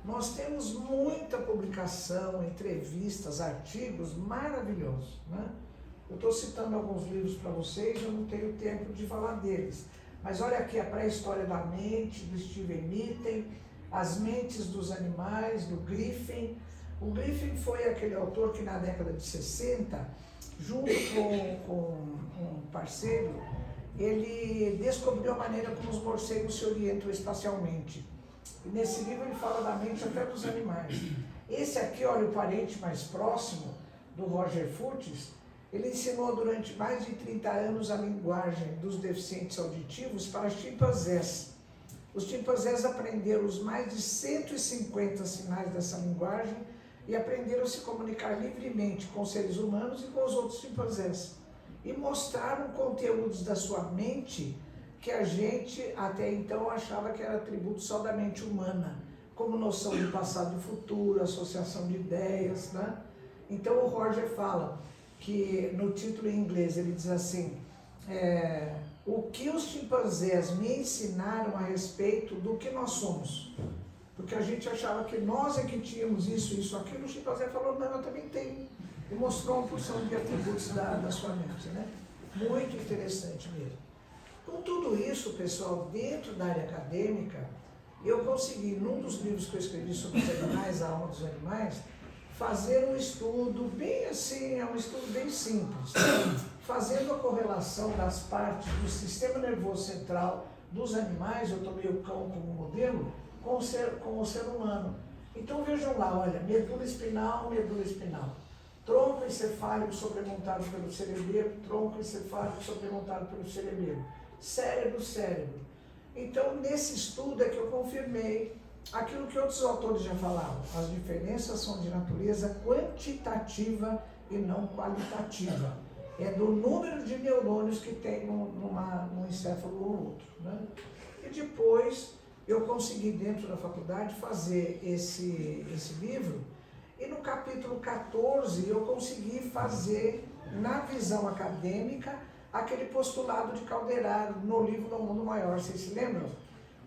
nós temos muita publicação, entrevistas, artigos maravilhosos, né? Eu estou citando alguns livros para vocês, eu não tenho tempo de falar deles. Mas olha aqui, a pré-história da mente, do Steven Mitten, as mentes dos animais, do Griffin. O Griffin foi aquele autor que na década de 60, junto com um parceiro, ele descobriu a maneira como os morcegos se orientam espacialmente. E nesse livro ele fala da mente até dos animais. Esse aqui, olha, o parente mais próximo do Roger Fuchs, ele ensinou durante mais de 30 anos a linguagem dos deficientes auditivos para chimpanzés. Os chimpanzés aprenderam os mais de 150 sinais dessa linguagem e aprenderam a se comunicar livremente com os seres humanos e com os outros chimpanzés. E mostraram conteúdos da sua mente que a gente até então achava que era atributo só da mente humana, como noção de passado e futuro, associação de ideias, né? Então o Roger fala que no título em inglês ele diz assim, o que os chimpanzés me ensinaram a respeito do que nós somos. Porque a gente achava que nós é que tínhamos isso, aquilo, o chimpanzé falou, não, eu também tenho. E mostrou uma porção de atributos da sua mente, né? Muito interessante mesmo. Com tudo isso, pessoal, dentro da área acadêmica, eu consegui, num dos livros que eu escrevi sobre os animais, a alma dos animais, fazer um estudo bem assim, é um estudo bem simples, fazendo a correlação das partes do sistema nervoso central dos animais, eu tomei o cão como modelo, com o ser humano. Então vejam lá, olha, medula espinal, tronco encefálico sobremontado pelo cerebelo, tronco encefálico sobremontado pelo cerebelo, cérebro. Então nesse estudo é que eu confirmei aquilo que outros autores já falavam, as diferenças são de natureza quantitativa e não qualitativa. É do número de neurônios que tem num encéfalo ou no outro, né? E depois eu consegui dentro da faculdade fazer esse livro e no capítulo 14 eu consegui fazer, na visão acadêmica, aquele postulado de Calderaro no livro Do Mundo Maior, vocês se lembram?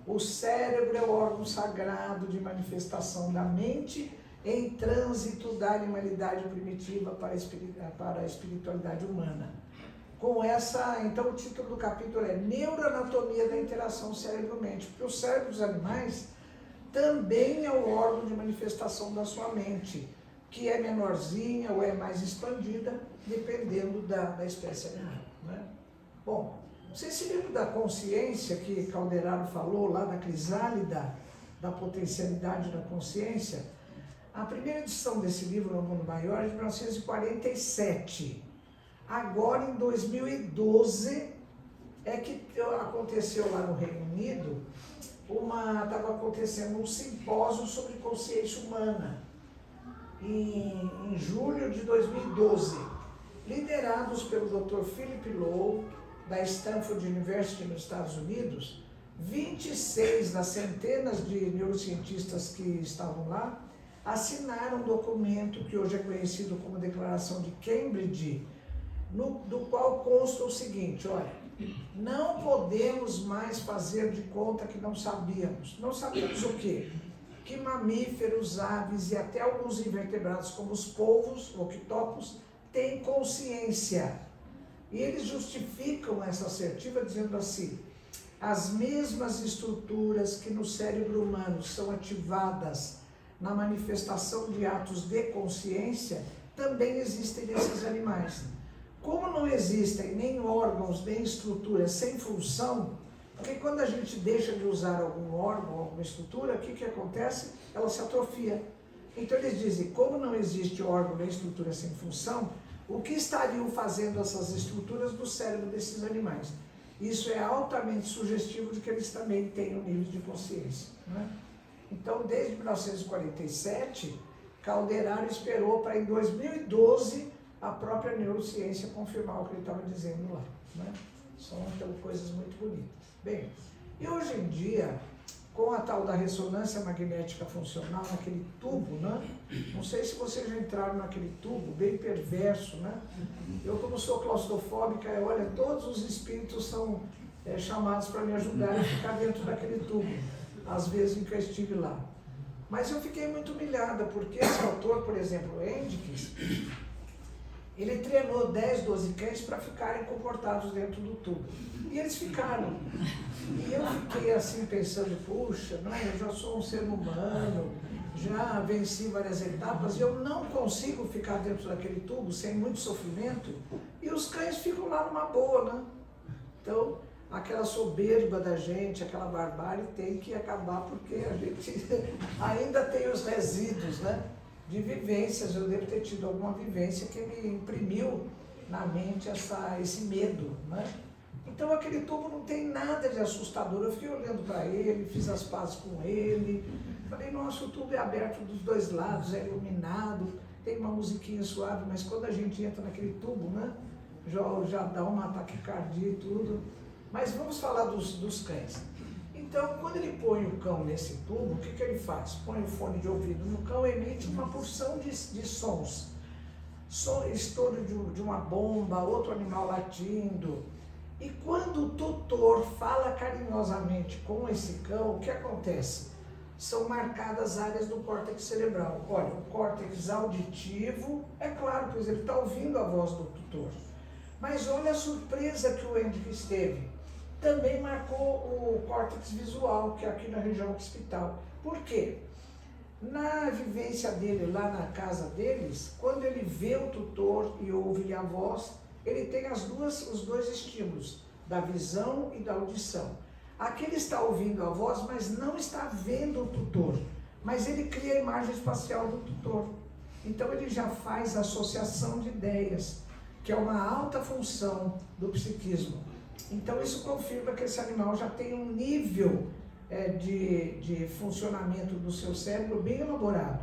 O cérebro é o órgão sagrado de manifestação da mente em trânsito da animalidade primitiva para a espiritualidade humana. Com essa, então o título do capítulo é Neuroanatomia da Interação Cérebro-Mente, porque o cérebro dos animais também é o órgão de manifestação da sua mente, que é menorzinha ou é mais expandida, dependendo da espécie animal, né? Bom, você se lembra da consciência que Calderaro falou lá da crisálida, da potencialidade da consciência? A primeira edição desse livro, No Mundo Maior, é de 1947. Agora, em 2012, é que aconteceu lá no Reino Unido, estava acontecendo um simpósio sobre consciência humana, em julho de 2012, liderados pelo Dr. Philip Lowe, da Stanford University nos Estados Unidos. 26 das centenas de neurocientistas que estavam lá assinaram um documento que hoje é conhecido como Declaração de Cambridge, do qual consta o seguinte, olha, não podemos mais fazer de conta que não sabíamos. Não sabíamos o quê? Que mamíferos, aves e até alguns invertebrados, como os polvos, octopus, tem consciência. E eles justificam essa assertiva dizendo assim: as mesmas estruturas que no cérebro humano são ativadas na manifestação de atos de consciência, também existem nesses animais. Como não existem nem órgãos, nem estruturas sem função, porque quando a gente deixa de usar algum órgão, alguma estrutura, o que acontece? Ela se atrofia. Então eles dizem, como não existe órgão nem estrutura sem função, o que estariam fazendo essas estruturas do cérebro desses animais? Isso é altamente sugestivo de que eles também tenham níveis de consciência, né? Então, desde 1947, Calderaro esperou para em 2012 a própria neurociência confirmar o que ele estava dizendo lá, né? São então, coisas muito bonitas. Bem, e hoje em dia, com a tal da ressonância magnética funcional, naquele tubo, né? Não sei se vocês já entraram naquele tubo, bem perverso, né? Eu, como sou claustrofóbica, olha, todos os espíritos são chamados para me ajudar a ficar dentro daquele tubo, às vezes em que eu estive lá. Mas eu fiquei muito humilhada, porque esse autor, por exemplo, Endicks, ele treinou 10, 12 cães para ficarem comportados dentro do tubo. E eles ficaram. E eu fiquei assim pensando, puxa, eu já sou um ser humano, já venci várias etapas, e eu não consigo ficar dentro daquele tubo sem muito sofrimento, e os cães ficam lá numa boa, né? Então, aquela soberba da gente, aquela barbárie tem que acabar, porque a gente ainda tem os resíduos, né, de vivências. Eu devo ter tido alguma vivência que me imprimiu na mente esse medo, né? Então aquele tubo não tem nada de assustador. Eu fiquei olhando para ele, fiz as pazes com ele, falei, nossa, o tubo é aberto dos dois lados, é iluminado, tem uma musiquinha suave, mas quando a gente entra naquele tubo, né, já dá uma taquicardia e tudo. Mas vamos falar dos cães. Então, quando ele põe o cão nesse tubo, o que ele faz? Põe o fone de ouvido no cão, emite uma porção de sons. Estouro de uma bomba, outro animal latindo. E quando o tutor fala carinhosamente com esse cão, o que acontece? São marcadas áreas do córtex cerebral. Olha, o córtex auditivo, é claro, pois ele está ouvindo a voz do tutor. Mas olha a surpresa que o Endicks teve. Também marcou o córtex visual, que é aqui na região occipital. Por quê? Na vivência dele, lá na casa deles, quando ele vê o tutor e ouve a voz, ele tem os dois estímulos, da visão e da audição. Aqui ele está ouvindo a voz, mas não está vendo o tutor, mas ele cria a imagem espacial do tutor. Então ele já faz associação de ideias, que é uma alta função do psiquismo. Então isso confirma que esse animal já tem um nível de funcionamento do seu cérebro bem elaborado.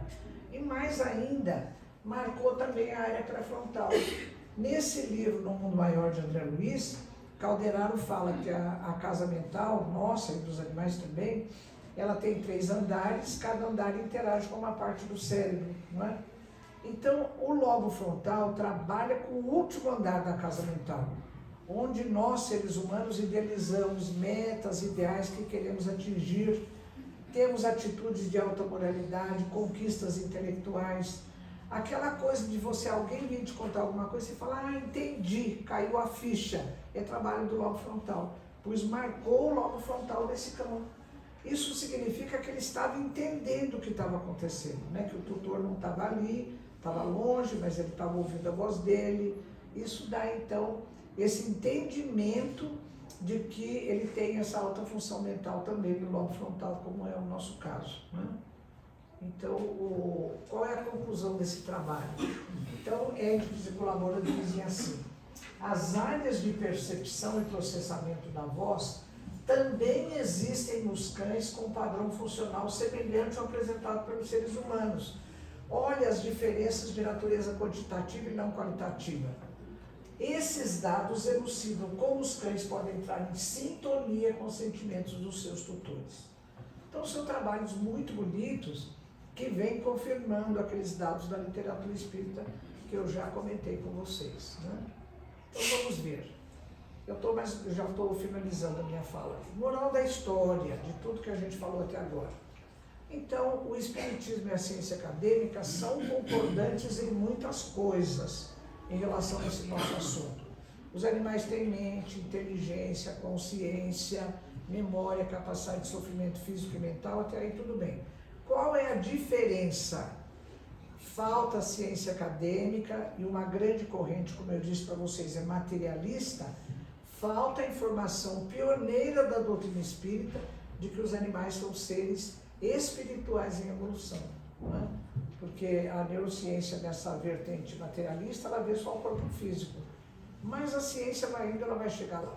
E mais ainda, marcou também a área pré-frontal. Nesse livro, No Mundo Maior, de André Luiz, Calderaro fala que a casa mental, nossa e dos animais também, ela tem 3 andares, cada andar interage com uma parte do cérebro, não é? Então, o lobo frontal trabalha com o último andar da casa mental, onde nós, seres humanos, idealizamos metas, ideais que queremos atingir, temos atitudes de alta moralidade, conquistas intelectuais, aquela coisa de alguém vir te contar alguma coisa e você fala, entendi, caiu a ficha, é trabalho do lobo frontal, pois marcou o lobo frontal desse cão. Isso significa que ele estava entendendo o que estava acontecendo, né? Que o tutor não estava ali, estava longe, mas ele estava ouvindo a voz dele. Isso dá, então, esse entendimento de que ele tem essa alta função mental também no lobo frontal, como é o nosso caso, né? Então, qual é a conclusão desse trabalho? Então, Endicks e colaboradores dizem assim, as áreas de percepção e processamento da voz também existem nos cães com padrão funcional semelhante ao apresentado pelos seres humanos. Olha as diferenças de natureza quantitativa e não qualitativa. Esses dados elucidam como os cães podem entrar em sintonia com os sentimentos dos seus tutores. Então, são trabalhos muito bonitos que vêm confirmando aqueles dados da literatura espírita que eu já comentei com vocês, né? Então, vamos ver. Eu já estou finalizando a minha fala. Moral da história, de tudo que a gente falou até agora. Então, o espiritismo e a ciência acadêmica são concordantes em muitas coisas. em relação a esse nosso assunto. Os animais têm mente, inteligência, consciência, memória, capacidade de sofrimento físico e mental, até aí tudo bem. Qual é a diferença? Falta ciência acadêmica e uma grande corrente, como eu disse para vocês, é materialista. Falta a informação pioneira da doutrina espírita de que os animais são seres espirituais em evolução. Não é? Porque a neurociência, nessa vertente materialista, ela vê só o corpo físico. Mas a ciência vai indo, ela vai chegar lá.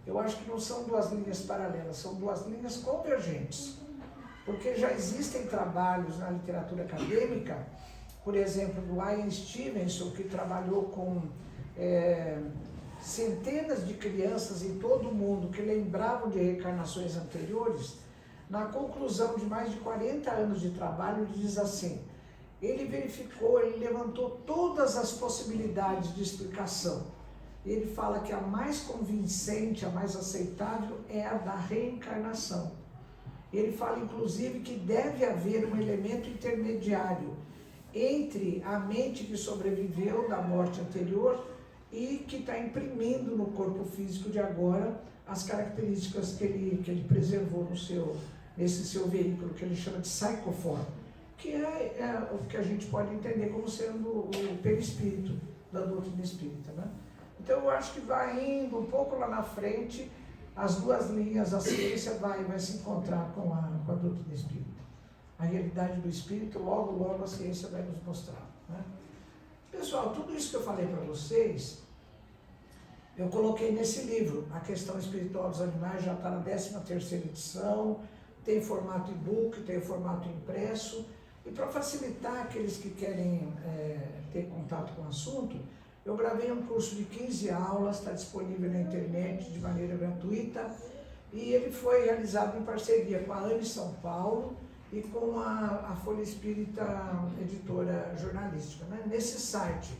Eu acho que não são duas linhas paralelas, são duas linhas convergentes. Porque já existem trabalhos na literatura acadêmica, por exemplo, do Ian Stevenson, que trabalhou com centenas de crianças em todo o mundo que lembravam de reencarnações anteriores. Na conclusão de mais de 40 anos de trabalho, ele diz assim, ele verificou, ele levantou todas as possibilidades de explicação. Ele fala que a mais convincente, a mais aceitável é a da reencarnação. Ele fala, inclusive, que deve haver um elemento intermediário entre a mente que sobreviveu da morte anterior e que está imprimindo no corpo físico de agora as características que ele preservou nesse seu veículo, que ele chama de psychoform, que é o que a gente pode entender como sendo o perispírito da doutrina espírita, né? Então eu acho que vai indo um pouco lá na frente, as duas linhas, a ciência vai se encontrar com a doutrina espírita. A realidade do espírito, logo a ciência vai nos mostrar, né? Pessoal, tudo isso que eu falei para vocês, eu coloquei nesse livro. A Questão Espiritual dos Animais já está na 13ª edição, tem formato e-book, tem formato impresso. E para facilitar aqueles que querem ter contato com o assunto, eu gravei um curso de 15 aulas, está disponível na internet de maneira gratuita, e ele foi realizado em parceria com a AME São Paulo e com a Folha Espírita Editora Jornalística, né? Nesse site,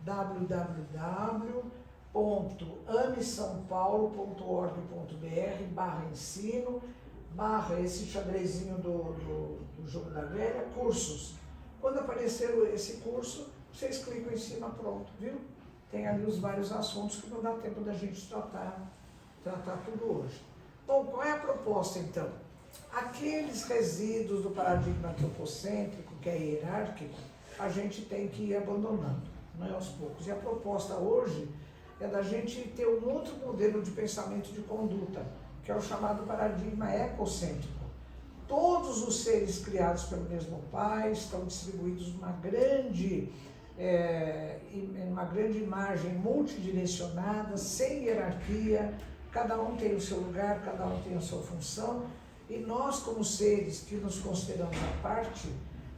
www.amesaopaulo.org.br/ensino, esse xadrezinho do jogo da velha, cursos. Quando aparecer esse curso, vocês clicam em cima, pronto, viu? Tem ali os vários assuntos que não dá tempo da gente tratar tudo hoje. Bom, qual é a proposta então? Aqueles resíduos do paradigma antropocêntrico, que é hierárquico, a gente tem que ir abandonando, né, aos poucos. E a proposta hoje é da gente ter um outro modelo de pensamento de conduta, que é o chamado paradigma ecocêntrico. Todos os seres criados pelo mesmo Pai estão distribuídos numa grande imagem multidirecionada, sem hierarquia, cada um tem o seu lugar, cada um tem a sua função, e nós, como seres que nos consideramos a parte,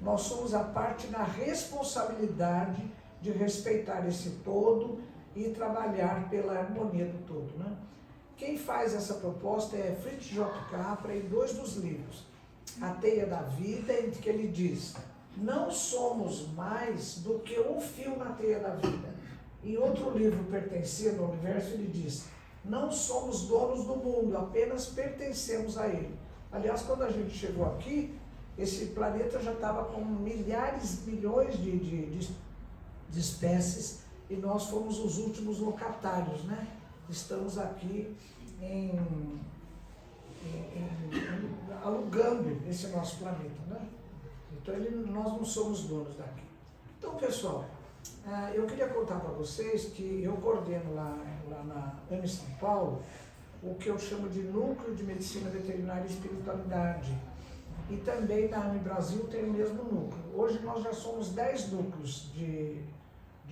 nós somos a parte na responsabilidade de respeitar esse todo e trabalhar pela harmonia do todo, né? Quem faz essa proposta é Fritz J. Capra, em 2 dos livros, A Teia da Vida, em que ele diz: não somos mais do que um fio na teia da vida. Em outro livro, Pertencer no Universo, ele diz: não somos donos do mundo, apenas pertencemos a ele. Aliás, quando a gente chegou aqui, esse planeta já estava com milhões de espécies, e nós fomos os últimos locatários, né? Estamos aqui alugando esse nosso planeta, né? Então nós não somos donos daqui. Então, pessoal, eu queria contar para vocês que eu coordeno lá na AME São Paulo o que eu chamo de Núcleo de Medicina Veterinária e Espiritualidade. E também na AME Brasil tem o mesmo núcleo. Hoje nós já somos 10 núcleos de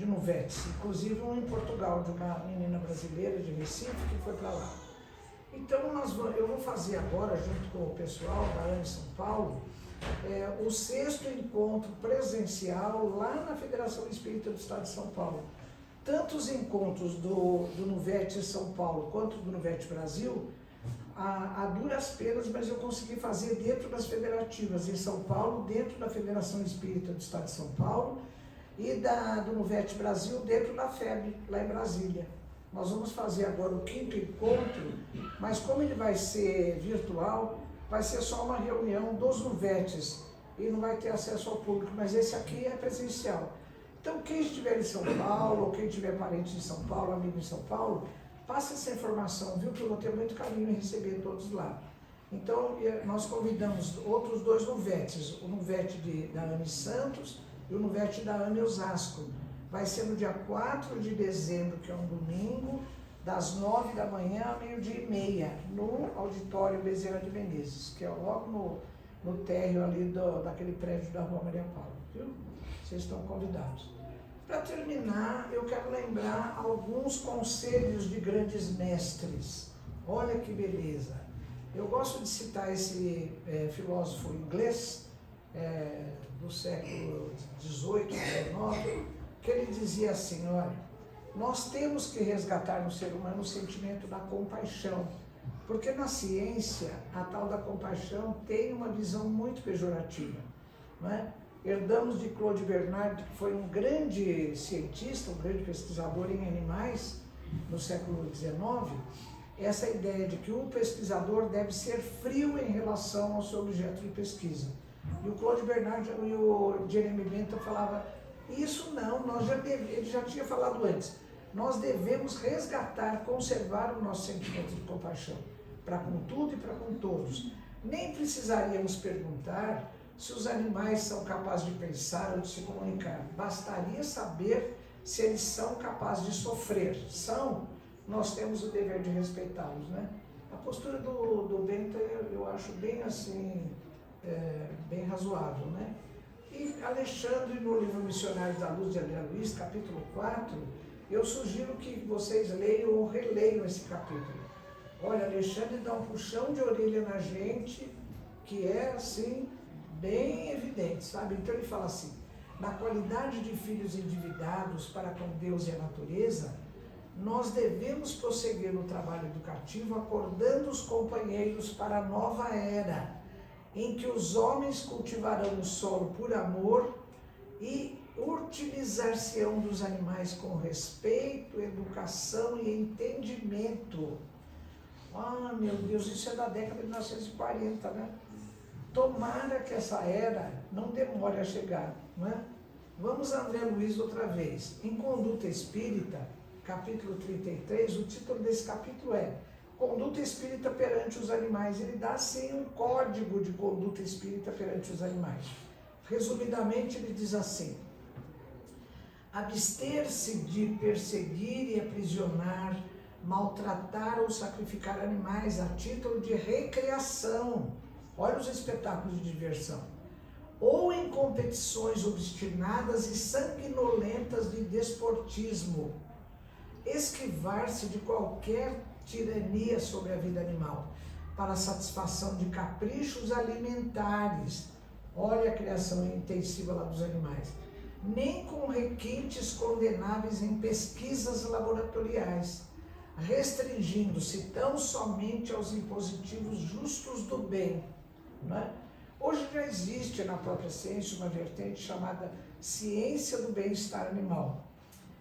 Nuvetes, inclusive um em Portugal, de uma menina brasileira de Recife que foi para lá. Então eu vou fazer agora, junto com o pessoal da AME São Paulo, o 6º encontro presencial lá na Federação Espírita do Estado de São Paulo. Tanto os encontros do Nuvete São Paulo quanto do Nuvete Brasil, a duras penas, mas eu consegui fazer dentro das federativas, em São Paulo, dentro da Federação Espírita do Estado de São Paulo, e do Nuvete Brasil dentro da FEB, lá em Brasília. Nós vamos fazer agora o 5º encontro, mas como ele vai ser virtual, vai ser só uma reunião dos Nuvetes e não vai ter acesso ao público, mas esse aqui é presencial. Então, quem estiver em São Paulo, ou quem tiver parente em São Paulo, amigo em São Paulo, passa essa informação, viu? Que eu vou ter muito carinho em receber todos lá. Então, nós convidamos outros 2 Nuvetes, o Nuvete da Anne Santos e o Nuvete da Anne Osasco. Vai ser no dia 4 de dezembro, que é um domingo, das 9 da manhã ao 12h30, no Auditório Bezerra de Menezes, que é logo no térreo ali daquele prédio da Rua Maria Paula, viu? Vocês estão convidados. Para terminar, eu quero lembrar alguns conselhos de grandes mestres. Olha que beleza! Eu gosto de citar esse filósofo inglês do século XVIII, XIX, que ele dizia assim, olha, nós temos que resgatar no ser humano o sentimento da compaixão, porque na ciência, a tal da compaixão tem uma visão muito pejorativa, não é? Herdamos de Claude Bernard, que foi um grande cientista, um grande pesquisador em animais no século XIX, essa ideia de que o pesquisador deve ser frio em relação ao seu objeto de pesquisa. E o Claude Bernard e o Jeremy Bentham falavam, isso não, ele já tinha falado antes, nós devemos resgatar, conservar o nosso sentimento de compaixão, para com tudo e para com todos. Nem precisaríamos perguntar se os animais são capazes de pensar ou de se comunicar. Bastaria saber se eles são capazes de sofrer. São, nós temos o dever de respeitá-los, né? A postura do Bentham eu acho bem assim, bem razoável, né? E Alexandre, no livro Missionários da Luz de André Luiz, capítulo 4, eu sugiro que vocês leiam ou releiam esse capítulo. Olha, Alexandre dá um puxão de orelha na gente, que é assim, bem evidente, sabe? Então ele fala assim, na qualidade de filhos endividados para com Deus e a natureza, nós devemos prosseguir no trabalho educativo acordando os companheiros para a nova era, em que os homens cultivarão o solo por amor e utilizar-se-ão dos animais com respeito, educação e entendimento. Ah, meu Deus, isso é da década de 1940, né? Tomara que essa era não demore a chegar, não é? Vamos a André Luiz outra vez. Em Conduta Espírita, capítulo 33, o título desse capítulo é Conduta Espírita perante os animais. Ele dá, sim, um código de conduta espírita perante os animais. Resumidamente, ele diz assim, abster-se de perseguir e aprisionar, maltratar ou sacrificar animais a título de recreação. Olha os espetáculos de diversão. Ou em competições obstinadas e sanguinolentas de desportismo. Esquivar-se de qualquer tirania sobre a vida animal, para a satisfação de caprichos alimentares. Olha a criação intensiva lá dos animais. Nem com requintes condenáveis em pesquisas laboratoriais, restringindo-se tão somente aos impositivos justos do bem. Não é? Hoje já existe na própria ciência uma vertente chamada ciência do bem-estar animal.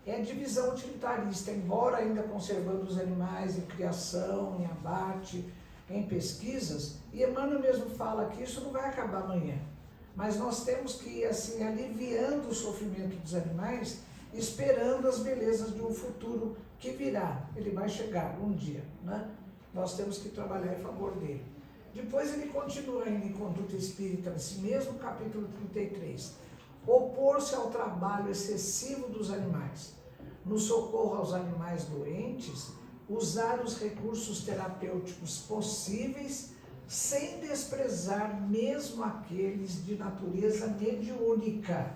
É a divisão utilitarista, embora ainda conservando os animais em criação, em abate, em pesquisas, e Emmanuel mesmo fala que isso não vai acabar amanhã. Mas nós temos que ir assim, aliviando o sofrimento dos animais, esperando as belezas de um futuro que virá. Ele vai chegar um dia, né? Nós temos que trabalhar em favor dele. Depois ele continua ainda em Conduta Espírita, nesse mesmo capítulo 33. Opor-se ao trabalho excessivo dos animais. No socorro aos animais doentes, usar os recursos terapêuticos possíveis, sem desprezar mesmo aqueles de natureza mediúnica.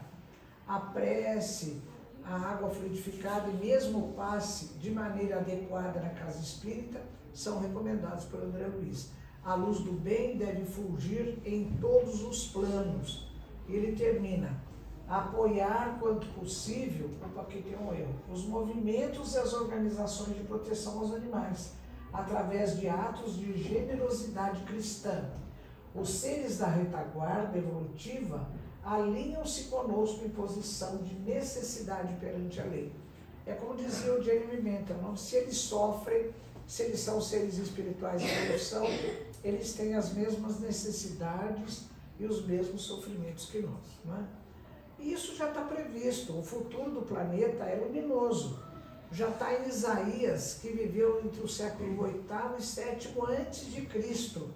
A prece, a água fluidificada e mesmo o passe de maneira adequada na casa espírita são recomendados por André Luiz. A luz do bem deve fulgir em todos os planos. Ele termina, apoiar quanto possível, aqui tem um erro, os movimentos e as organizações de proteção aos animais, através de atos de generosidade cristã. Os seres da retaguarda evolutiva alinham-se conosco em posição de necessidade perante a lei. É como dizia o Jeremy Bentham, se eles sofrem, se eles são seres espirituais em evolução, eles têm as mesmas necessidades e os mesmos sofrimentos que nós, não é? E isso já está previsto, o futuro do planeta é luminoso. Já está em Isaías, que viveu entre o século VIII e VII antes de Cristo,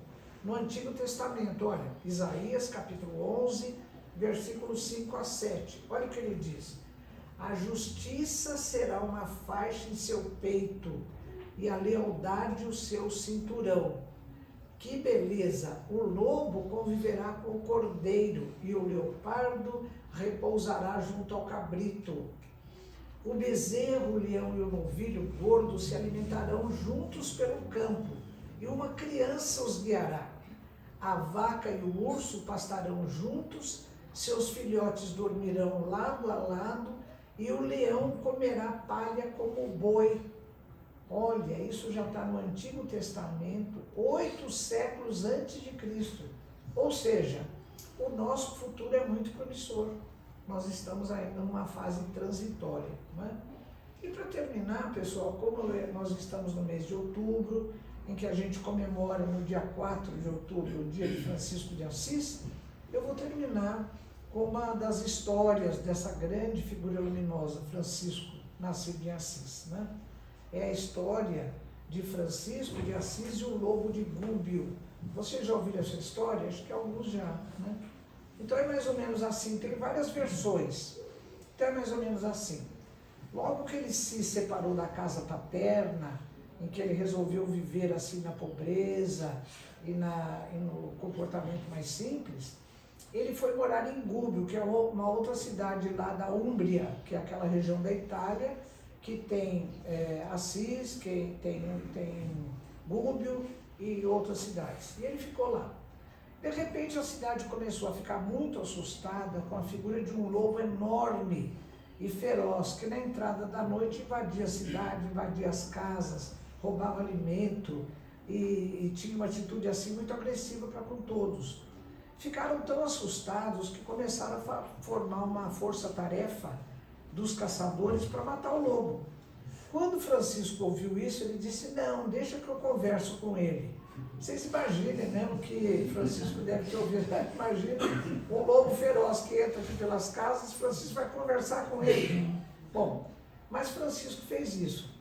no Antigo Testamento. Olha, Isaías capítulo 11, versículos 5 a 7. Olha o que ele diz. A justiça será uma faixa em seu peito e a lealdade o seu cinturão. Que beleza! O lobo conviverá com o cordeiro e o leopardo repousará junto ao cabrito. O bezerro, o leão e o novilho gordo se alimentarão juntos pelo campo, e uma criança os guiará. A vaca e o urso pastarão juntos, seus filhotes dormirão lado a lado, e o leão comerá palha como o boi. Olha, isso já está no Antigo Testamento, 8 séculos antes de Cristo. Ou seja, o nosso futuro é muito promissor. Nós estamos ainda numa fase transitória, não é? E para terminar, pessoal, como nós estamos no mês de outubro, em que a gente comemora no dia 4 de outubro o dia de Francisco de Assis, eu vou terminar com uma das histórias dessa grande figura luminosa, Francisco, nascido em Assis, né? É a história de Francisco de Assis e o lobo de Gúbio. Vocês já ouviram essa história? Acho que alguns já, né? Então é mais ou menos assim, tem várias versões. Então é mais ou menos assim. Logo que ele se separou da casa paterna, em que ele resolveu viver assim na pobreza e no comportamento mais simples, ele foi morar em Gúbio, que é uma outra cidade lá da Úmbria, que é aquela região da Itália, que tem Assis, que tem Gúbio e outras cidades. E ele ficou lá. De repente a cidade começou a ficar muito assustada com a figura de um lobo enorme e feroz, que na entrada da noite invadia a cidade, invadia as casas, roubava alimento e tinha uma atitude assim muito agressiva para com todos. Ficaram tão assustados que começaram a formar uma força-tarefa dos caçadores para matar o lobo. Quando Francisco ouviu isso, ele disse, não, deixa que eu converso com ele. Vocês imaginem, né, o que Francisco deve ter ouvido. Imagina um lobo feroz que entra aqui pelas casas, Francisco vai conversar com ele. Bom, mas Francisco fez isso.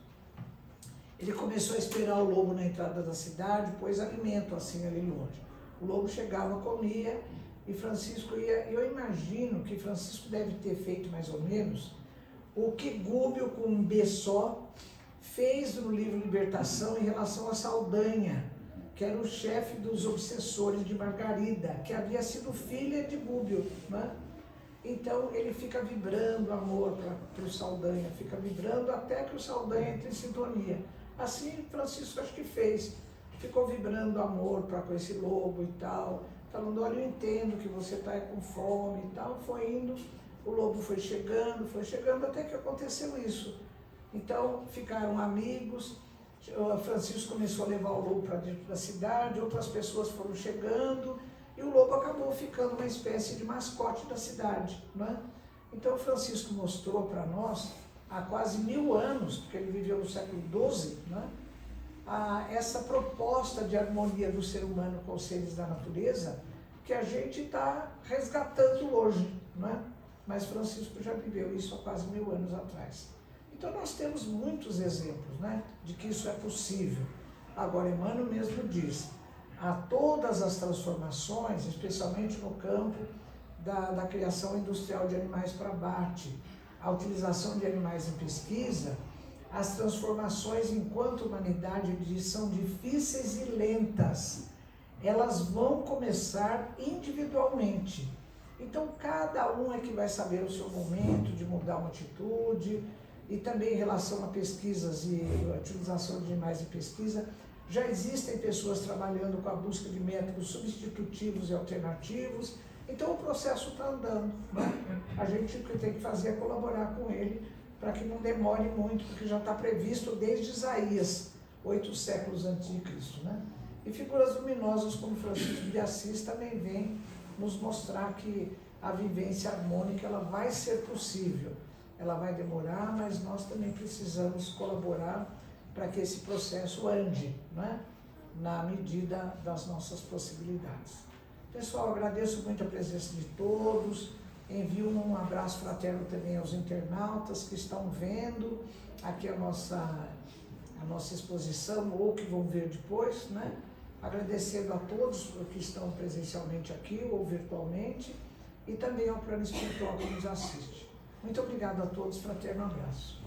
Ele começou a esperar o lobo na entrada da cidade, pôs alimento assim ali longe. O lobo chegava, comia, e Francisco ia. Eu imagino que Francisco deve ter feito mais ou menos o que Gúbio, com um B só, fez no livro Libertação em relação a Saldanha, que era o chefe dos obsessores de Margarida, que havia sido filha de Gúbio, né? Então ele fica vibrando amor para o Saldanha, fica vibrando até que o Saldanha entre em sintonia. Assim Francisco acho que fez, ficou vibrando amor com esse lobo e tal, falando, olha, eu entendo que você está com fome e tal, foi indo, o lobo foi chegando, até que aconteceu isso. Então ficaram amigos, Francisco começou a levar o lobo para dentro da cidade, outras pessoas foram chegando, e o lobo acabou ficando uma espécie de mascote da cidade, né? Então Francisco mostrou para nós, há quase 1000 anos, porque ele viveu no século XII, né? Essa proposta de harmonia do ser humano com os seres da natureza, que a gente está resgatando hoje, né? Mas Francisco já viveu isso há quase 1000 anos atrás. Então nós temos muitos exemplos, né, de que isso é possível. Agora Emmanuel mesmo diz, a todas as transformações, especialmente no campo da criação industrial de animais para abate, a utilização de animais em pesquisa, as transformações enquanto humanidade diz, são difíceis e lentas. Elas vão começar individualmente. Então cada um é que vai saber o seu momento de mudar uma atitude. E também em relação a pesquisas e a utilização de animais em pesquisa, já existem pessoas trabalhando com a busca de métodos substitutivos e alternativos, então o processo está andando, né? A gente o que tem que fazer é colaborar com ele para que não demore muito, porque já está previsto desde Isaías, 8 séculos antes de Cristo, né? E figuras luminosas como Francisco de Assis também vêm nos mostrar que a vivência harmônica ela vai ser possível. Ela vai demorar, mas nós também precisamos colaborar para que esse processo ande, né? Na medida das nossas possibilidades. Pessoal, agradeço muito a presença de todos, Envio um abraço fraterno também aos internautas que estão vendo aqui a nossa exposição ou que vão ver depois, né? Agradecendo a todos que estão presencialmente aqui ou virtualmente e também ao plano espiritual que nos assiste. Muito obrigado a todos, fraterno abraço.